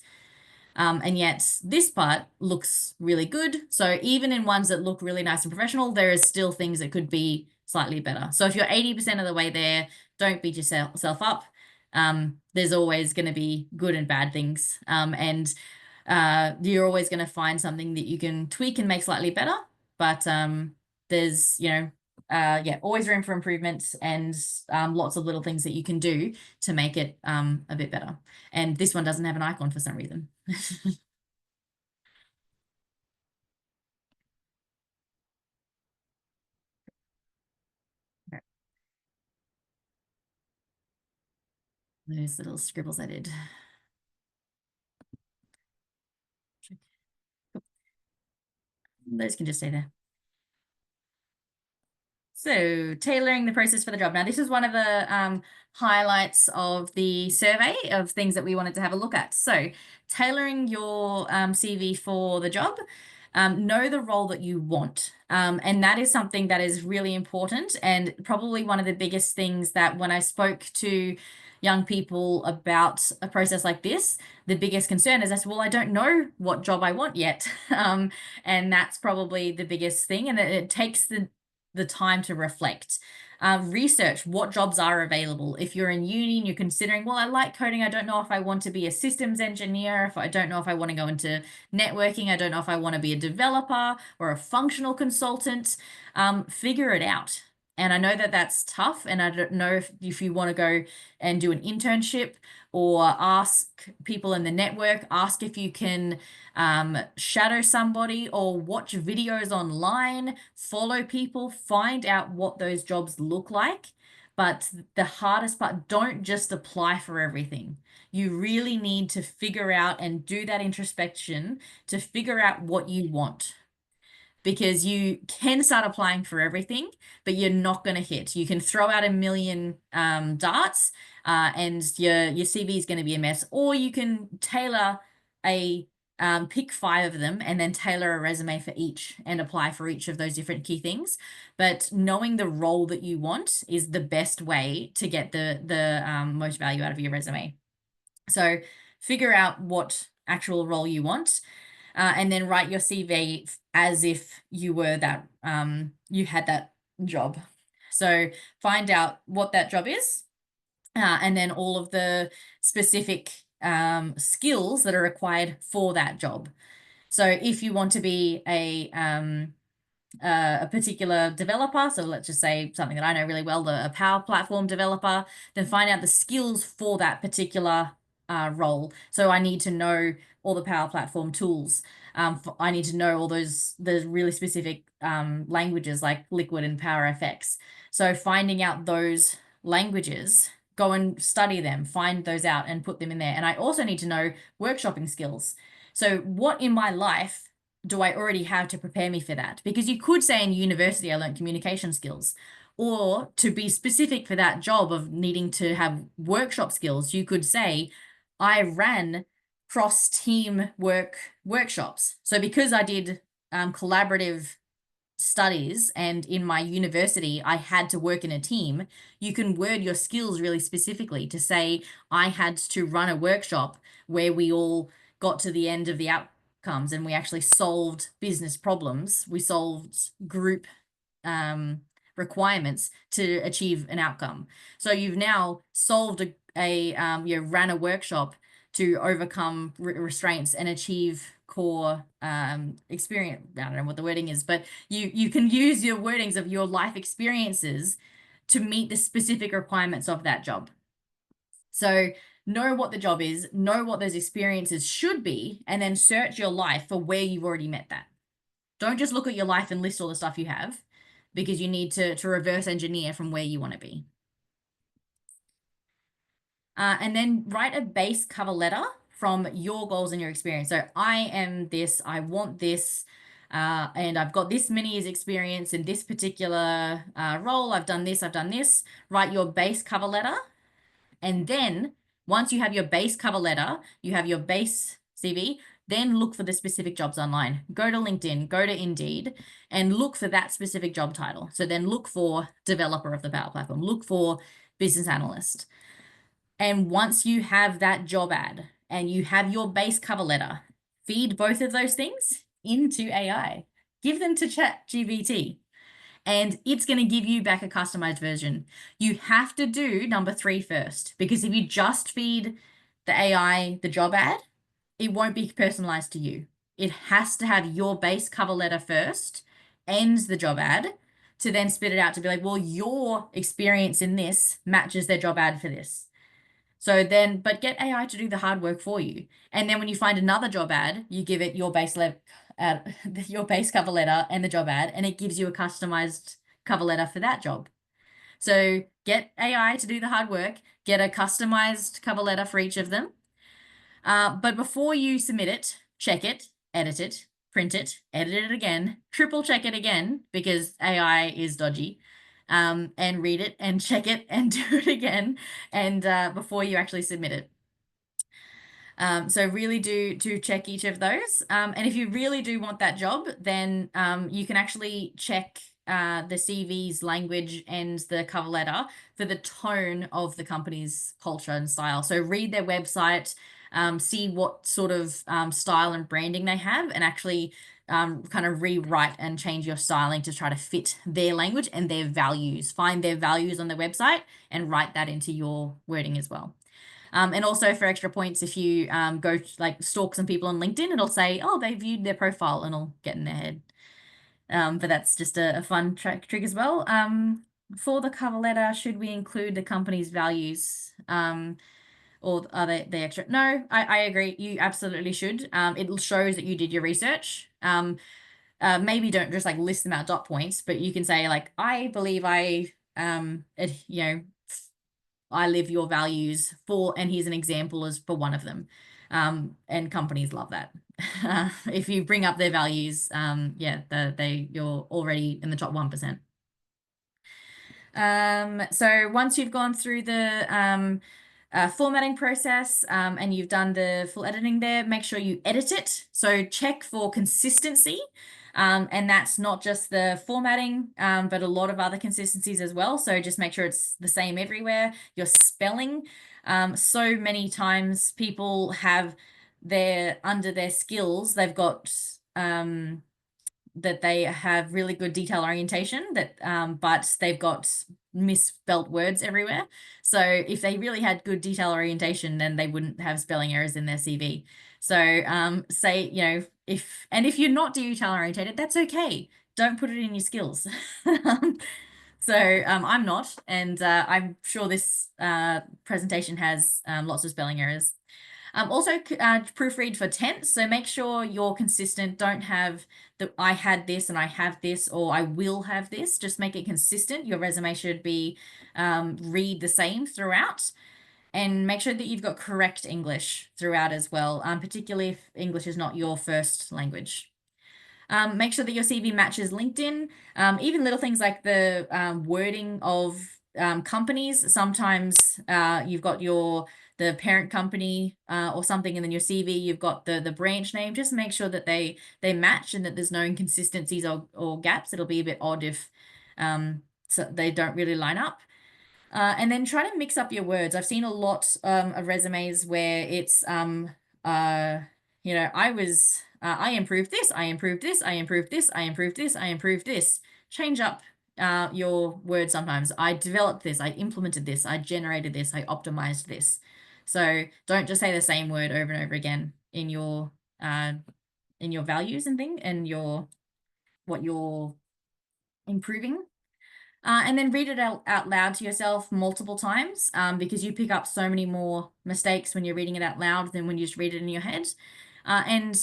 Speaker 2: And yet this part looks really good. So even in ones that look really nice and professional, there is still things that could be slightly better. So if you're 80% of the way there, don't beat yourself up. There's always going to be good and bad things. And you're always going to find something that you can tweak and make slightly better. But there's, always room for improvement, and lots of little things that you can do to make it a bit better. And this one doesn't have an icon for some reason. Those little scribbles I did. Those can just stay there. So tailoring the process for the job. Now, this is one of the highlights of the survey of things that we wanted to have a look at. So tailoring your CV for the job. Know the role that you want. And that is something that is really important, and probably one of the biggest things that when I spoke to young people about a process like this, the biggest concern is, well, I don't know what job I want yet. And that's probably the biggest thing. And it takes the time to reflect. Research what jobs are available. If you're in uni and you're considering, well, I like coding, I don't know if I want to be a systems engineer, if I don't know if I want to go into networking, I don't know if I want to be a developer or a functional consultant, figure it out. And I know that that's tough, and I don't know if you want to go and do an internship or ask people in the network, ask if you can shadow somebody or watch videos online, follow people, find out what those jobs look like. But the hardest part, don't just apply for everything. You really need to figure out and do that introspection to figure out what you want. Because you can start applying for everything, but you're not going to hit. You can throw out a million darts, and your CV is going to be a mess. Or you can tailor a pick 5 of them and then tailor a resume for each and apply for each of those different key things. But knowing the role that you want is the best way to get the most value out of your resume. So figure out what actual role you want, and then write your CV as if you were that you had that job. So find out what that job is, and then all of the specific skills that are required for that job. So if you want to be a particular developer, so let's just say something that I know really well, a Power Platform developer, then find out the skills for that particular role. So I need to know all the Power Platform tools. I need to know all the really specific languages like Liquid and PowerFX. So finding out those languages, go and study them, find those out and put them in there. And I also need to know workshopping skills. So what in my life do I already have to prepare me for that? Because you could say in university, I learned communication skills. Or to be specific for that job of needing to have workshop skills, you could say, I ran cross-team workshops. So because I did collaborative studies and in my university I had to work in a team, you can word your skills really specifically to say, I had to run a workshop where we all got to the end of the outcomes and we actually solved business problems. We solved group requirements to achieve an outcome. So you've now solved you ran a workshop to overcome restraints and achieve core experience. I don't know what the wording is, but you can use your wordings of your life experiences to meet the specific requirements of that job. So know what the job is, know what those experiences should be, and then search your life for where you've already met that. Don't just look at your life and list all the stuff you have, because you need to reverse engineer from where you want to be. And then write a base cover letter from your goals and your experience. So I am this, I want this, and I've got this many years experience in this particular role. I've done this, I've done this. Write your base cover letter. And then once you have your base cover letter, you have your base CV, then look for the specific jobs online. Go to LinkedIn, go to Indeed, and look for that specific job title. So then look for developer of the Power Platform, look for business analyst. And once you have that job ad and you have your base cover letter, feed both of those things into AI. Give them to ChatGPT, and it's going to give you back a customized version. You have to do number 3 first, because if you just feed the AI the job ad, it won't be personalized to you. It has to have your base cover letter first and the job ad to then spit it out to be like, well, your experience in this matches their job ad for this. So then, but get AI to do the hard work for you. And then when you find another job ad, you give it your your base cover letter and the job ad, and it gives you a customized cover letter for that job. So get AI to do the hard work, get a customized cover letter for each of them. But before you submit it, check it, edit it, print it, edit it again, triple check it again, because AI is dodgy. And read it and check it and do it again, and before you actually submit it. So really do check each of those. And if you really do want that job, then you can actually check the CV's language and the cover letter for the tone of the company's culture and style. So read their website, see what sort of style and branding they have, and actually kind of rewrite and change your styling to try to fit their language and their values. Find their values on the website and write that into your wording as well. And also for extra points, if you go like stalk some people on LinkedIn, it'll say, oh, they viewed their profile, and it'll get in their head. But that's just a fun trick as well. For the cover letter, should we include the company's values? Or are they extra? No, I agree. You absolutely should. It shows that you did your research. Maybe don't just like list them out dot points, but you can say like, I believe I live your values for, and here's an example as for one of them. And companies love that. If you bring up their values, you're already in the top 1%. So once you've gone through formatting process, and you've done the full editing there, make sure you edit it. So check for consistency. And that's not just the formatting, but a lot of other consistencies as well. So just make sure it's the same everywhere. Your spelling. So many times people have under their skills, they've got that they have really good detail orientation but they've got misspelt words everywhere. So if they really had good detail orientation, then they wouldn't have spelling errors in their CV. So say, if you're not detail orientated, that's okay. Don't put it in your skills. So I'm not, and I'm sure this presentation has lots of spelling errors. Also, proofread for tense. So make sure you're consistent. Don't have the I had this and I have this or I will have this. Just make it consistent. Your resume should be read the same throughout. And make sure that you've got correct English throughout as well, particularly if English is not your first language. Make sure that your CV matches LinkedIn. Even little things like the wording of companies. Sometimes you've got the parent company or something, and then your CV you've got the branch name. Just make sure that they match and that there's no inconsistencies or gaps. It'll be a bit odd if so they don't really line up. And then try to mix up your words. I've seen a lot of resumes where it's I improved this, I improved this, I improved this, I improved this, I improved this. Change up your words sometimes. I developed this, I implemented this, I generated this, I optimized this. So don't just say the same word over and over again in your values and thing and what you're improving. And then read it out loud to yourself multiple times because you pick up so many more mistakes when you're reading it out loud than when you just read it in your head. And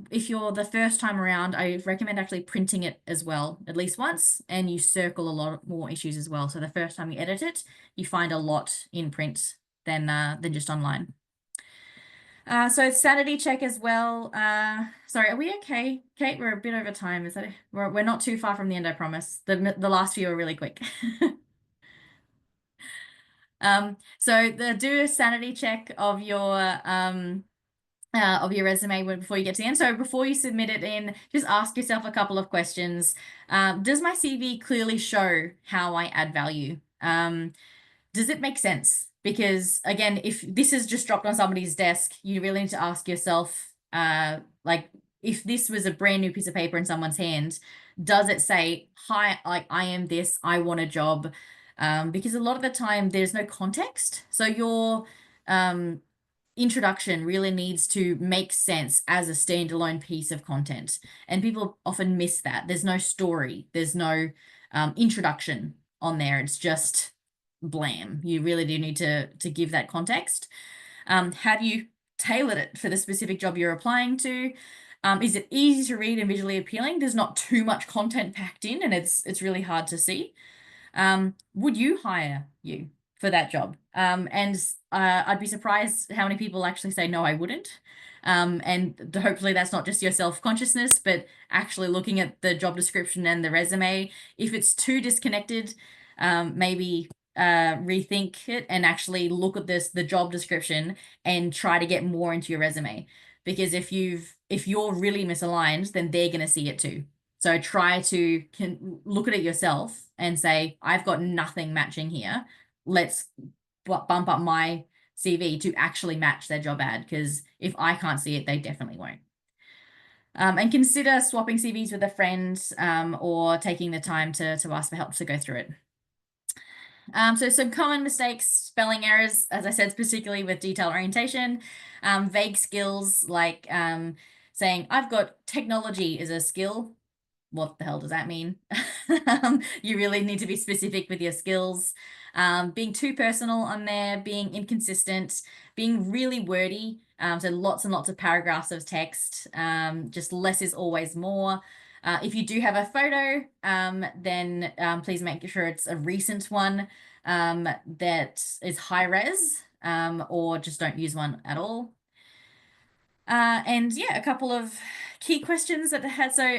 Speaker 2: if you're the first time around, I recommend actually printing it as well, at least once, and you circle a lot more issues as well. So the first time you edit it, you find a lot in print than just online. So sanity check as well. Sorry, are we okay, Kate? We're a bit over time. Is that we're not too far from the end, I promise. The last few are really quick. So do a sanity check of your resume before you get to the end. So before you submit it in, just ask yourself a couple of questions. Does my CV clearly show how I add value? Does it make sense? Because again, if this is just dropped on somebody's desk, you really need to ask yourself, like, if this was a brand new piece of paper in someone's hand, does it say, hi, like, I am this, I want a job? Because a lot of the time there's no context. So your introduction really needs to make sense as a standalone piece of content. And people often miss that. There's no story, there's no introduction on there. It's just blam. You really do need to give that context. Have you tailored it for the specific job you're applying to? Is it easy to read and visually appealing? There's not too much content packed in, and it's really hard to see. Would you hire you for that job? And I'd be surprised how many people actually say, no, I wouldn't. And hopefully that's not just your self-consciousness, but actually looking at the job description and the resume. If it's too disconnected, maybe rethink it and actually look at the job description and try to get more into your resume. Because if you're really misaligned, then they're going to see it too. So try to look at it yourself and say, I've got nothing matching here. Let's bump up my CV to actually match their job ad, because if I can't see it, they definitely won't. And consider swapping CVs with a friend or taking the time to ask for help to go through it. So some common mistakes, spelling errors, as I said, particularly with detail orientation, vague skills like saying, I've got technology is a skill. What the hell does that mean? You really need to be specific with your skills. Being too personal on there, being inconsistent, being really wordy. So lots and lots of paragraphs of text. Just less is always more. If you do have a photo, then please make sure it's a recent one that is high res, or just don't use one at all. And yeah, a couple of key questions that had. So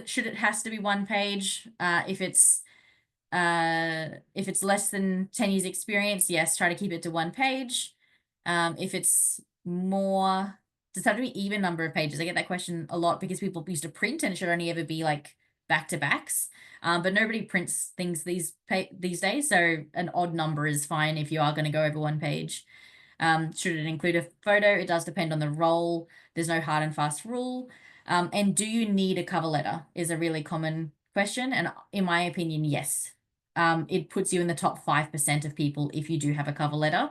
Speaker 2: should it has to be one page? If it's If it's less than 10 years experience, yes, try to keep it to one page. If it's more, does it have to be even number of pages? I get that question a lot because people used to print and it should only ever be like back to backs. But nobody prints things these days, so an odd number is fine if you are going to go over one page. Should it include a photo? It does depend on the role. There's no hard and fast rule. And do you need a cover letter is a really common question. And in my opinion, yes. It puts you in the top 5% of people if you do have a cover letter.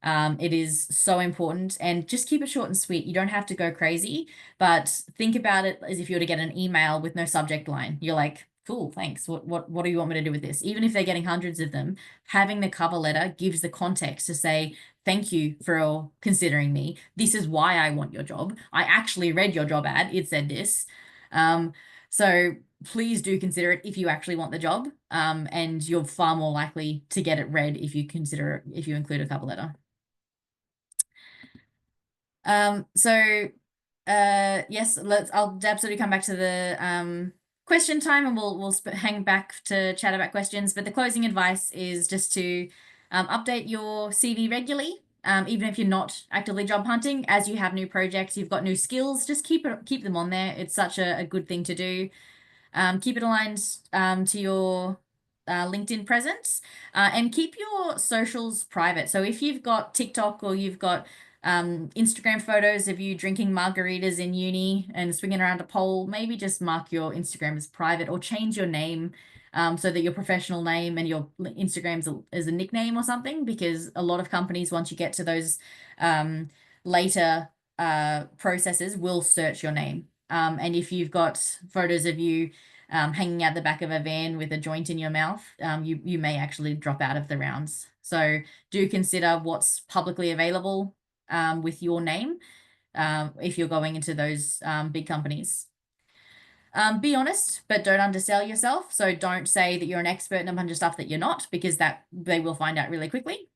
Speaker 2: It is so important, and just keep it short and sweet. You don't have to go crazy, but think about it as if you were to get an email with no subject line. You're like, cool, thanks. What do you want me to do with this? Even if they're getting hundreds of them, having the cover letter gives the context to say, thank you for considering me. This is why I want your job. I actually read your job ad. It said this. So please do consider it if you actually want the job. And you're far more likely to get it read if you include a cover letter. Yes, I'll absolutely come back to the question time, and we'll hang back to chat about questions. But the closing advice is just to update your CV regularly. Even if you're not actively job hunting, as you have new projects, you've got new skills, just keep them on there. It's such a good thing to do. Keep it aligned to your LinkedIn presence, and keep your socials private. So if you've got TikTok or you've got Instagram photos of you drinking margaritas in uni and swinging around a pole, maybe just mark your Instagram as private or change your name so that your professional name and your Instagram's is a nickname or something, because a lot of companies, once you get to those later processes, will search your name. And if you've got photos of you hanging out the back of a van with a joint in your mouth, you may actually drop out of the rounds. So do consider what's publicly available with your name if you're going into those big companies. Be honest, but don't undersell yourself. So don't say that you're an expert in a bunch of stuff that you're not, because that they will find out really quickly.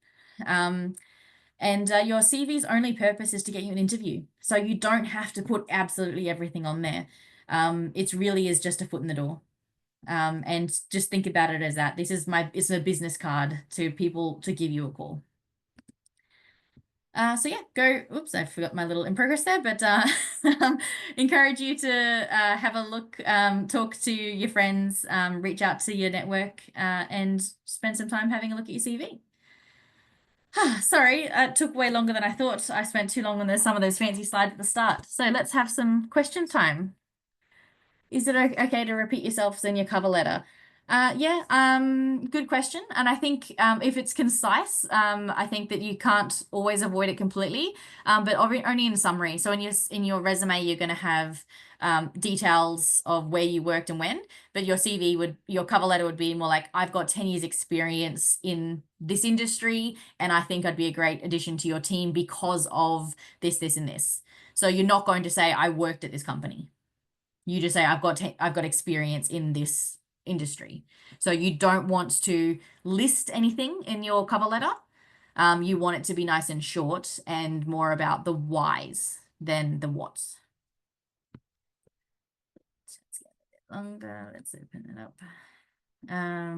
Speaker 2: And your CV's only purpose is to get you an interview. So you don't have to put absolutely everything on there. It really is just a foot in the door. And just think about it as that. It's a business card to people to give you a call. So yeah, oops, I forgot my little in progress there, but encourage you to have a look, talk to your friends, reach out to your network, and spend some time having a look at your CV. Sorry, it took way longer than I thought. I spent too long on some of those fancy slides at the start. So let's have some question time. Is it okay to repeat yourselves in your cover letter? Yeah, good question. And I think if it's concise, I think that you can't always avoid it completely, but only in summary. So in your resume, you're going to have details of where you worked and when, but your cover letter would be more like, I've got 10 years experience in this industry, and I think I'd be a great addition to your team because of this, this, and this. So you're not going to say, I worked at this company. You just say, I've got experience in this industry. So you don't want to list anything in your cover letter. You want it to be nice and short and more about the whys than the whats. Let's get a bit longer. Let's open it up. I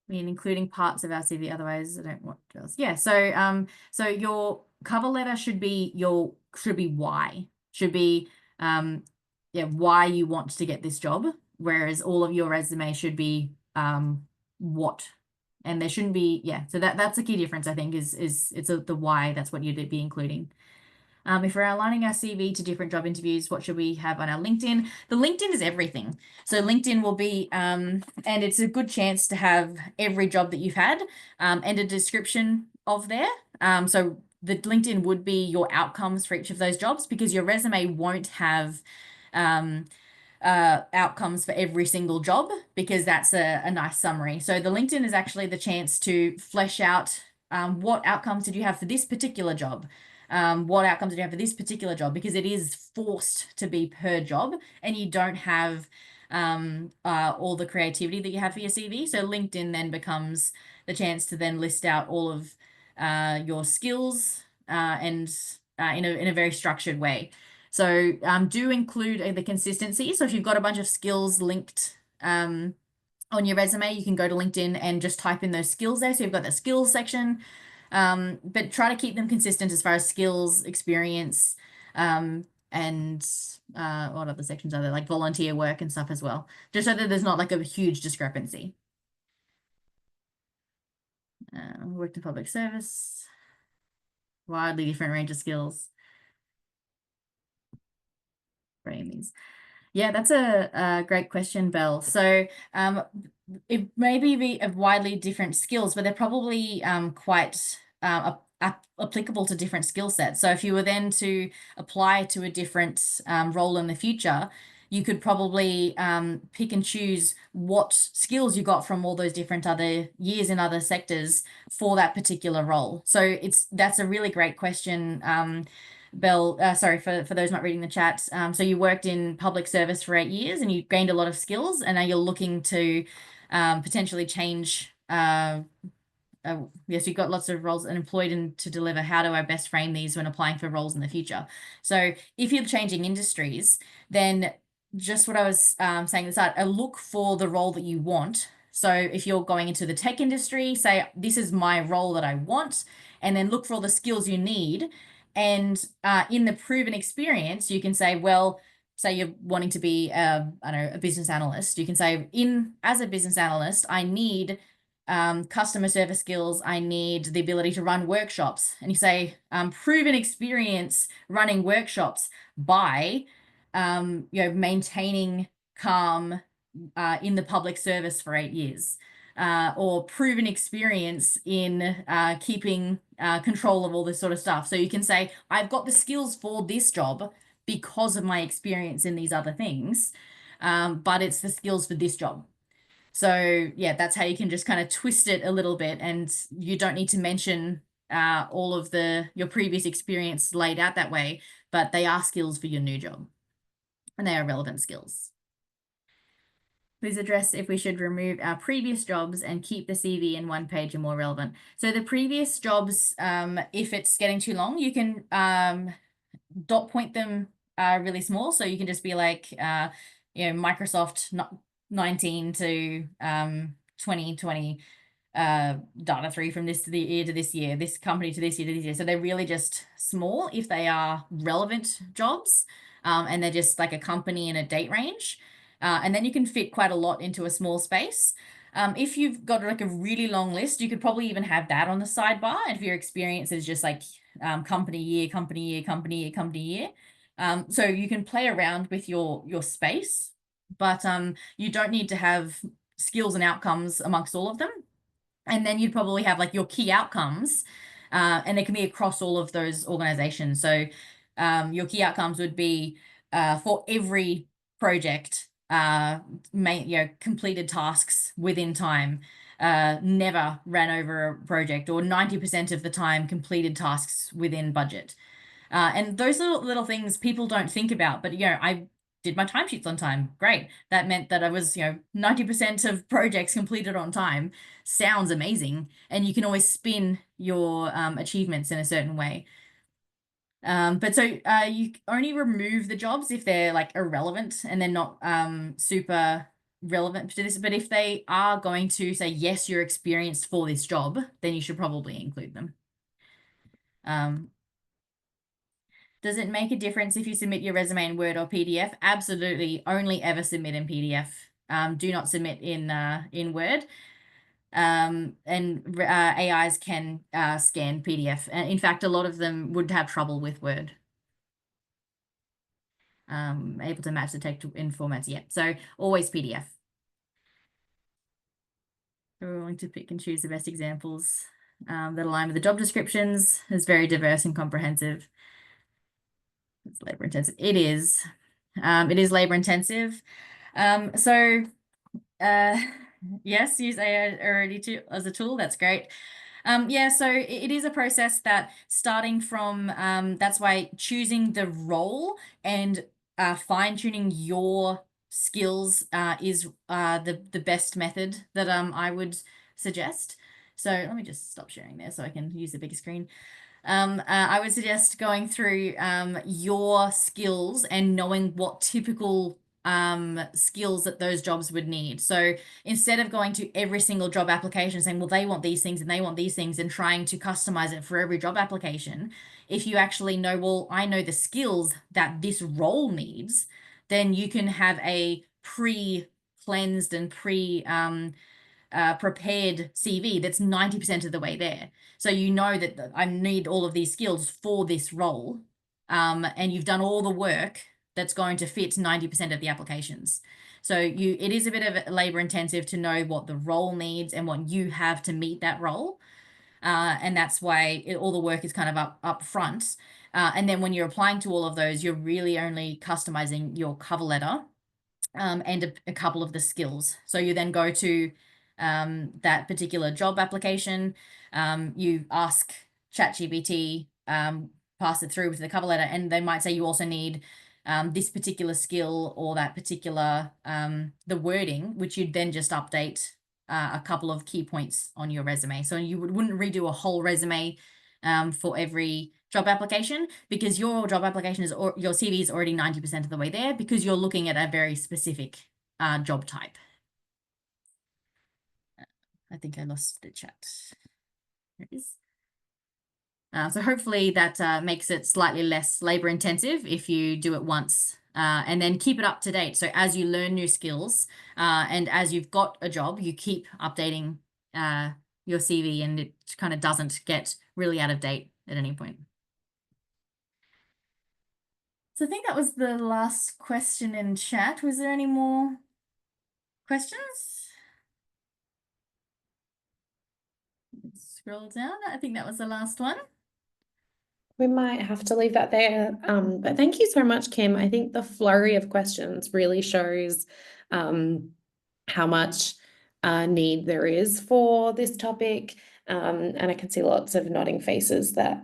Speaker 2: mean, including parts of our CV, otherwise I don't want else. Yeah, so your cover letter should be why. Should be yeah, why you want to get this job, whereas all of your resume should be what. And there shouldn't be, yeah, so that's a key difference, I think, is it's the why, that's what you'd be including. If we're aligning our CV to different job interviews, what should we have on our LinkedIn? The LinkedIn is everything. So LinkedIn will be, and it's a good chance to have every job that you've had and a description of there. So the LinkedIn would be your outcomes for each of those jobs, because your resume won't have outcomes for every single job, because that's a nice summary. So the LinkedIn is actually the chance to flesh out what outcomes did you have for this particular job? What outcomes did you have for this particular job? Because it is forced to be per job, and you don't have all the creativity that you have for your CV. So LinkedIn then becomes the chance to then list out all of your skills and in a very structured way. So do include the consistency. So if you've got a bunch of skills linked on your resume, you can go to LinkedIn and just type in those skills there. So you've got the skills section, but try to keep them consistent as far as skills, experience, and what other sections are there? Like volunteer work and stuff as well, just so that there's not like a huge discrepancy. Worked in public service, widely different range of skills. Frame these. Yeah, that's a great question, Belle. So, it may be of widely different skills, but they're probably quite applicable to different skill sets. So, if you were then to apply to a different role in the future, you could probably pick and choose what skills you got from all those different other years in other sectors for that particular role. So, that's a really great question. Belle, sorry for those not reading the chat. So you worked in public service for 8 years and you gained a lot of skills, and now you're looking to potentially change. Yes, you've got lots of roles and employed and to deliver. How do I best frame these when applying for roles in the future? So if you're changing industries, then just what I was saying at the start, look for the role that you want. So if you're going into the tech industry, say, this is my role that I want, and then look for all the skills you need. And in the proven experience, you can say, well, say you're wanting to be, I don't know, a business analyst. You can say, as a business analyst, I need customer service skills. I need the ability to run workshops. And you say, proven experience running workshops by, maintaining calm in the public service for 8 years. Or proven experience in keeping control of all this sort of stuff. So you can say, I've got the skills for this job because of my experience in these other things, but it's the skills for this job. So yeah, that's how you can just kind of twist it a little bit, and you don't need to mention all of your previous experience laid out that way, but they are skills for your new job, and they are relevant skills. Please address if we should remove our previous jobs and keep the CV in one page and more relevant. So the previous jobs, if it's getting too long, you can dot point them really small. So you can just be like, Microsoft 19 to 2020, data 3 from this year to this year, this company to this year to this year. So they're really just small if they are relevant jobs, and they're just like a company and a date range. And then you can fit quite a lot into a small space. If you've got like a really long list, you could probably even have that on the sidebar. And if your experience is just like company year, company year, company year, company year. So you can play around with your space, but you don't need to have skills and outcomes amongst all of them. And then you'd probably have like your key outcomes, and they can be across all of those organizations. So your key outcomes would be for every project, completed tasks within time, never ran over a project, or 90% of the time completed tasks within budget. And those little things people don't think about, but I did my timesheets on time. Great. That meant that I was, 90% of projects completed on time. Sounds amazing. And you can always spin your achievements in a certain way. But so you only remove the jobs if they're like irrelevant and they're not super relevant to this. But if they are going to say, yes, you're experienced for this job, then you should probably include them. Does it make a difference if you submit your resume in Word or PDF? Absolutely. Only ever submit in PDF. Do not submit in Word. And AIs can scan PDF. In fact, a lot of them would have trouble with Word. Able to match the text in formats. Yeah. So always PDF. We're willing to pick and choose the best examples that align with the job descriptions. It's very diverse and comprehensive. It's labor intensive. It is. It is labor intensive. So yes, use AI already as a tool. That's great. Yeah, so it is a process that starting from, that's why choosing the role and fine-tuning your skills is the best method that I would suggest. So let me just stop sharing there so I can use the bigger screen. I would suggest going through your skills and knowing what typical skills that those jobs would need. So instead of going to every single job application saying, well, they want these things and they want these things and trying to customize it for every job application, if you actually know, well, I know the skills that this role needs, then you can have a pre-cleansed and prepared CV that's 90% of the way there. So you know that I need all of these skills for this role. And you've done all the work that's going to fit 90% of the applications. So it is a bit of labor intensive to know what the role needs and what you have to meet that role. And that's why all the work is kind of up front. And then when you're applying to all of those, you're really only customizing your cover letter and a couple of the skills. So you then go to that particular job application, you ask ChatGPT, pass it through with the cover letter, and they might say you also need this particular skill or that particular the wording, which you'd then just update a couple of key points on your resume. So you wouldn't redo a whole resume for every job application, because your job application is, or your CV is already 90% of the way there, because you're looking at a very specific job type. I think I lost the chat. There it is. So hopefully that makes it slightly less labor intensive if you do it once, and then keep it up to date. So as you learn new skills and as you've got a job, you keep updating your CV, and it kind of doesn't get really out of date at any point. So I think that was the last question in chat. Was there any more questions? Let's scroll down. I think that was the last one.
Speaker 1: We might have to leave that there. But thank you so much, Kim. I think the flurry of questions really shows how much need there is for this topic. And I can see lots of nodding faces that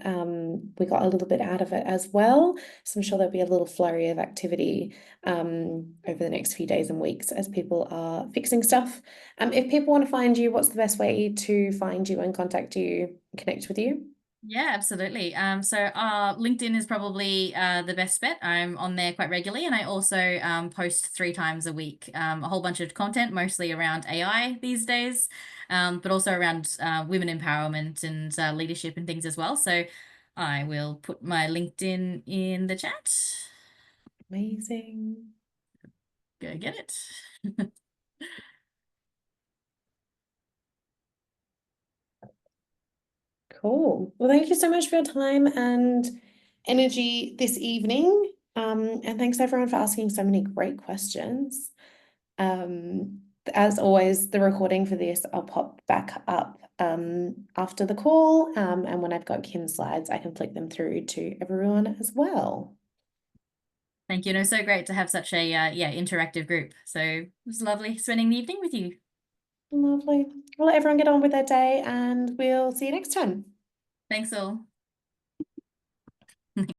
Speaker 1: we got a little bit out of it as well. So I'm sure there'll be a little flurry of activity over the next few days and weeks as people are fixing stuff. If people want to find you, what's the best way to find you and contact you, connect with you?
Speaker 2: Yeah, absolutely. So LinkedIn is probably the best bet. I'm on there quite regularly, and I also post 3 times a week, a whole bunch of content, mostly around AI these days, but also around women empowerment and leadership and things as well. So I will put my LinkedIn in the chat.
Speaker 1: Amazing.
Speaker 2: Go get it.
Speaker 1: Cool. Well, thank you so much for your time and energy this evening. And thanks everyone for asking so many great questions. As always, the recording for this I'll pop back up after the call. And when I've got Kim's slides, I can flick them through to everyone as well.
Speaker 2: Thank you. And it was so great to have such a interactive group. So it was lovely spending the evening with you.
Speaker 1: Lovely. Well, let everyone get on with their day and we'll see you next time.
Speaker 2: Thanks all.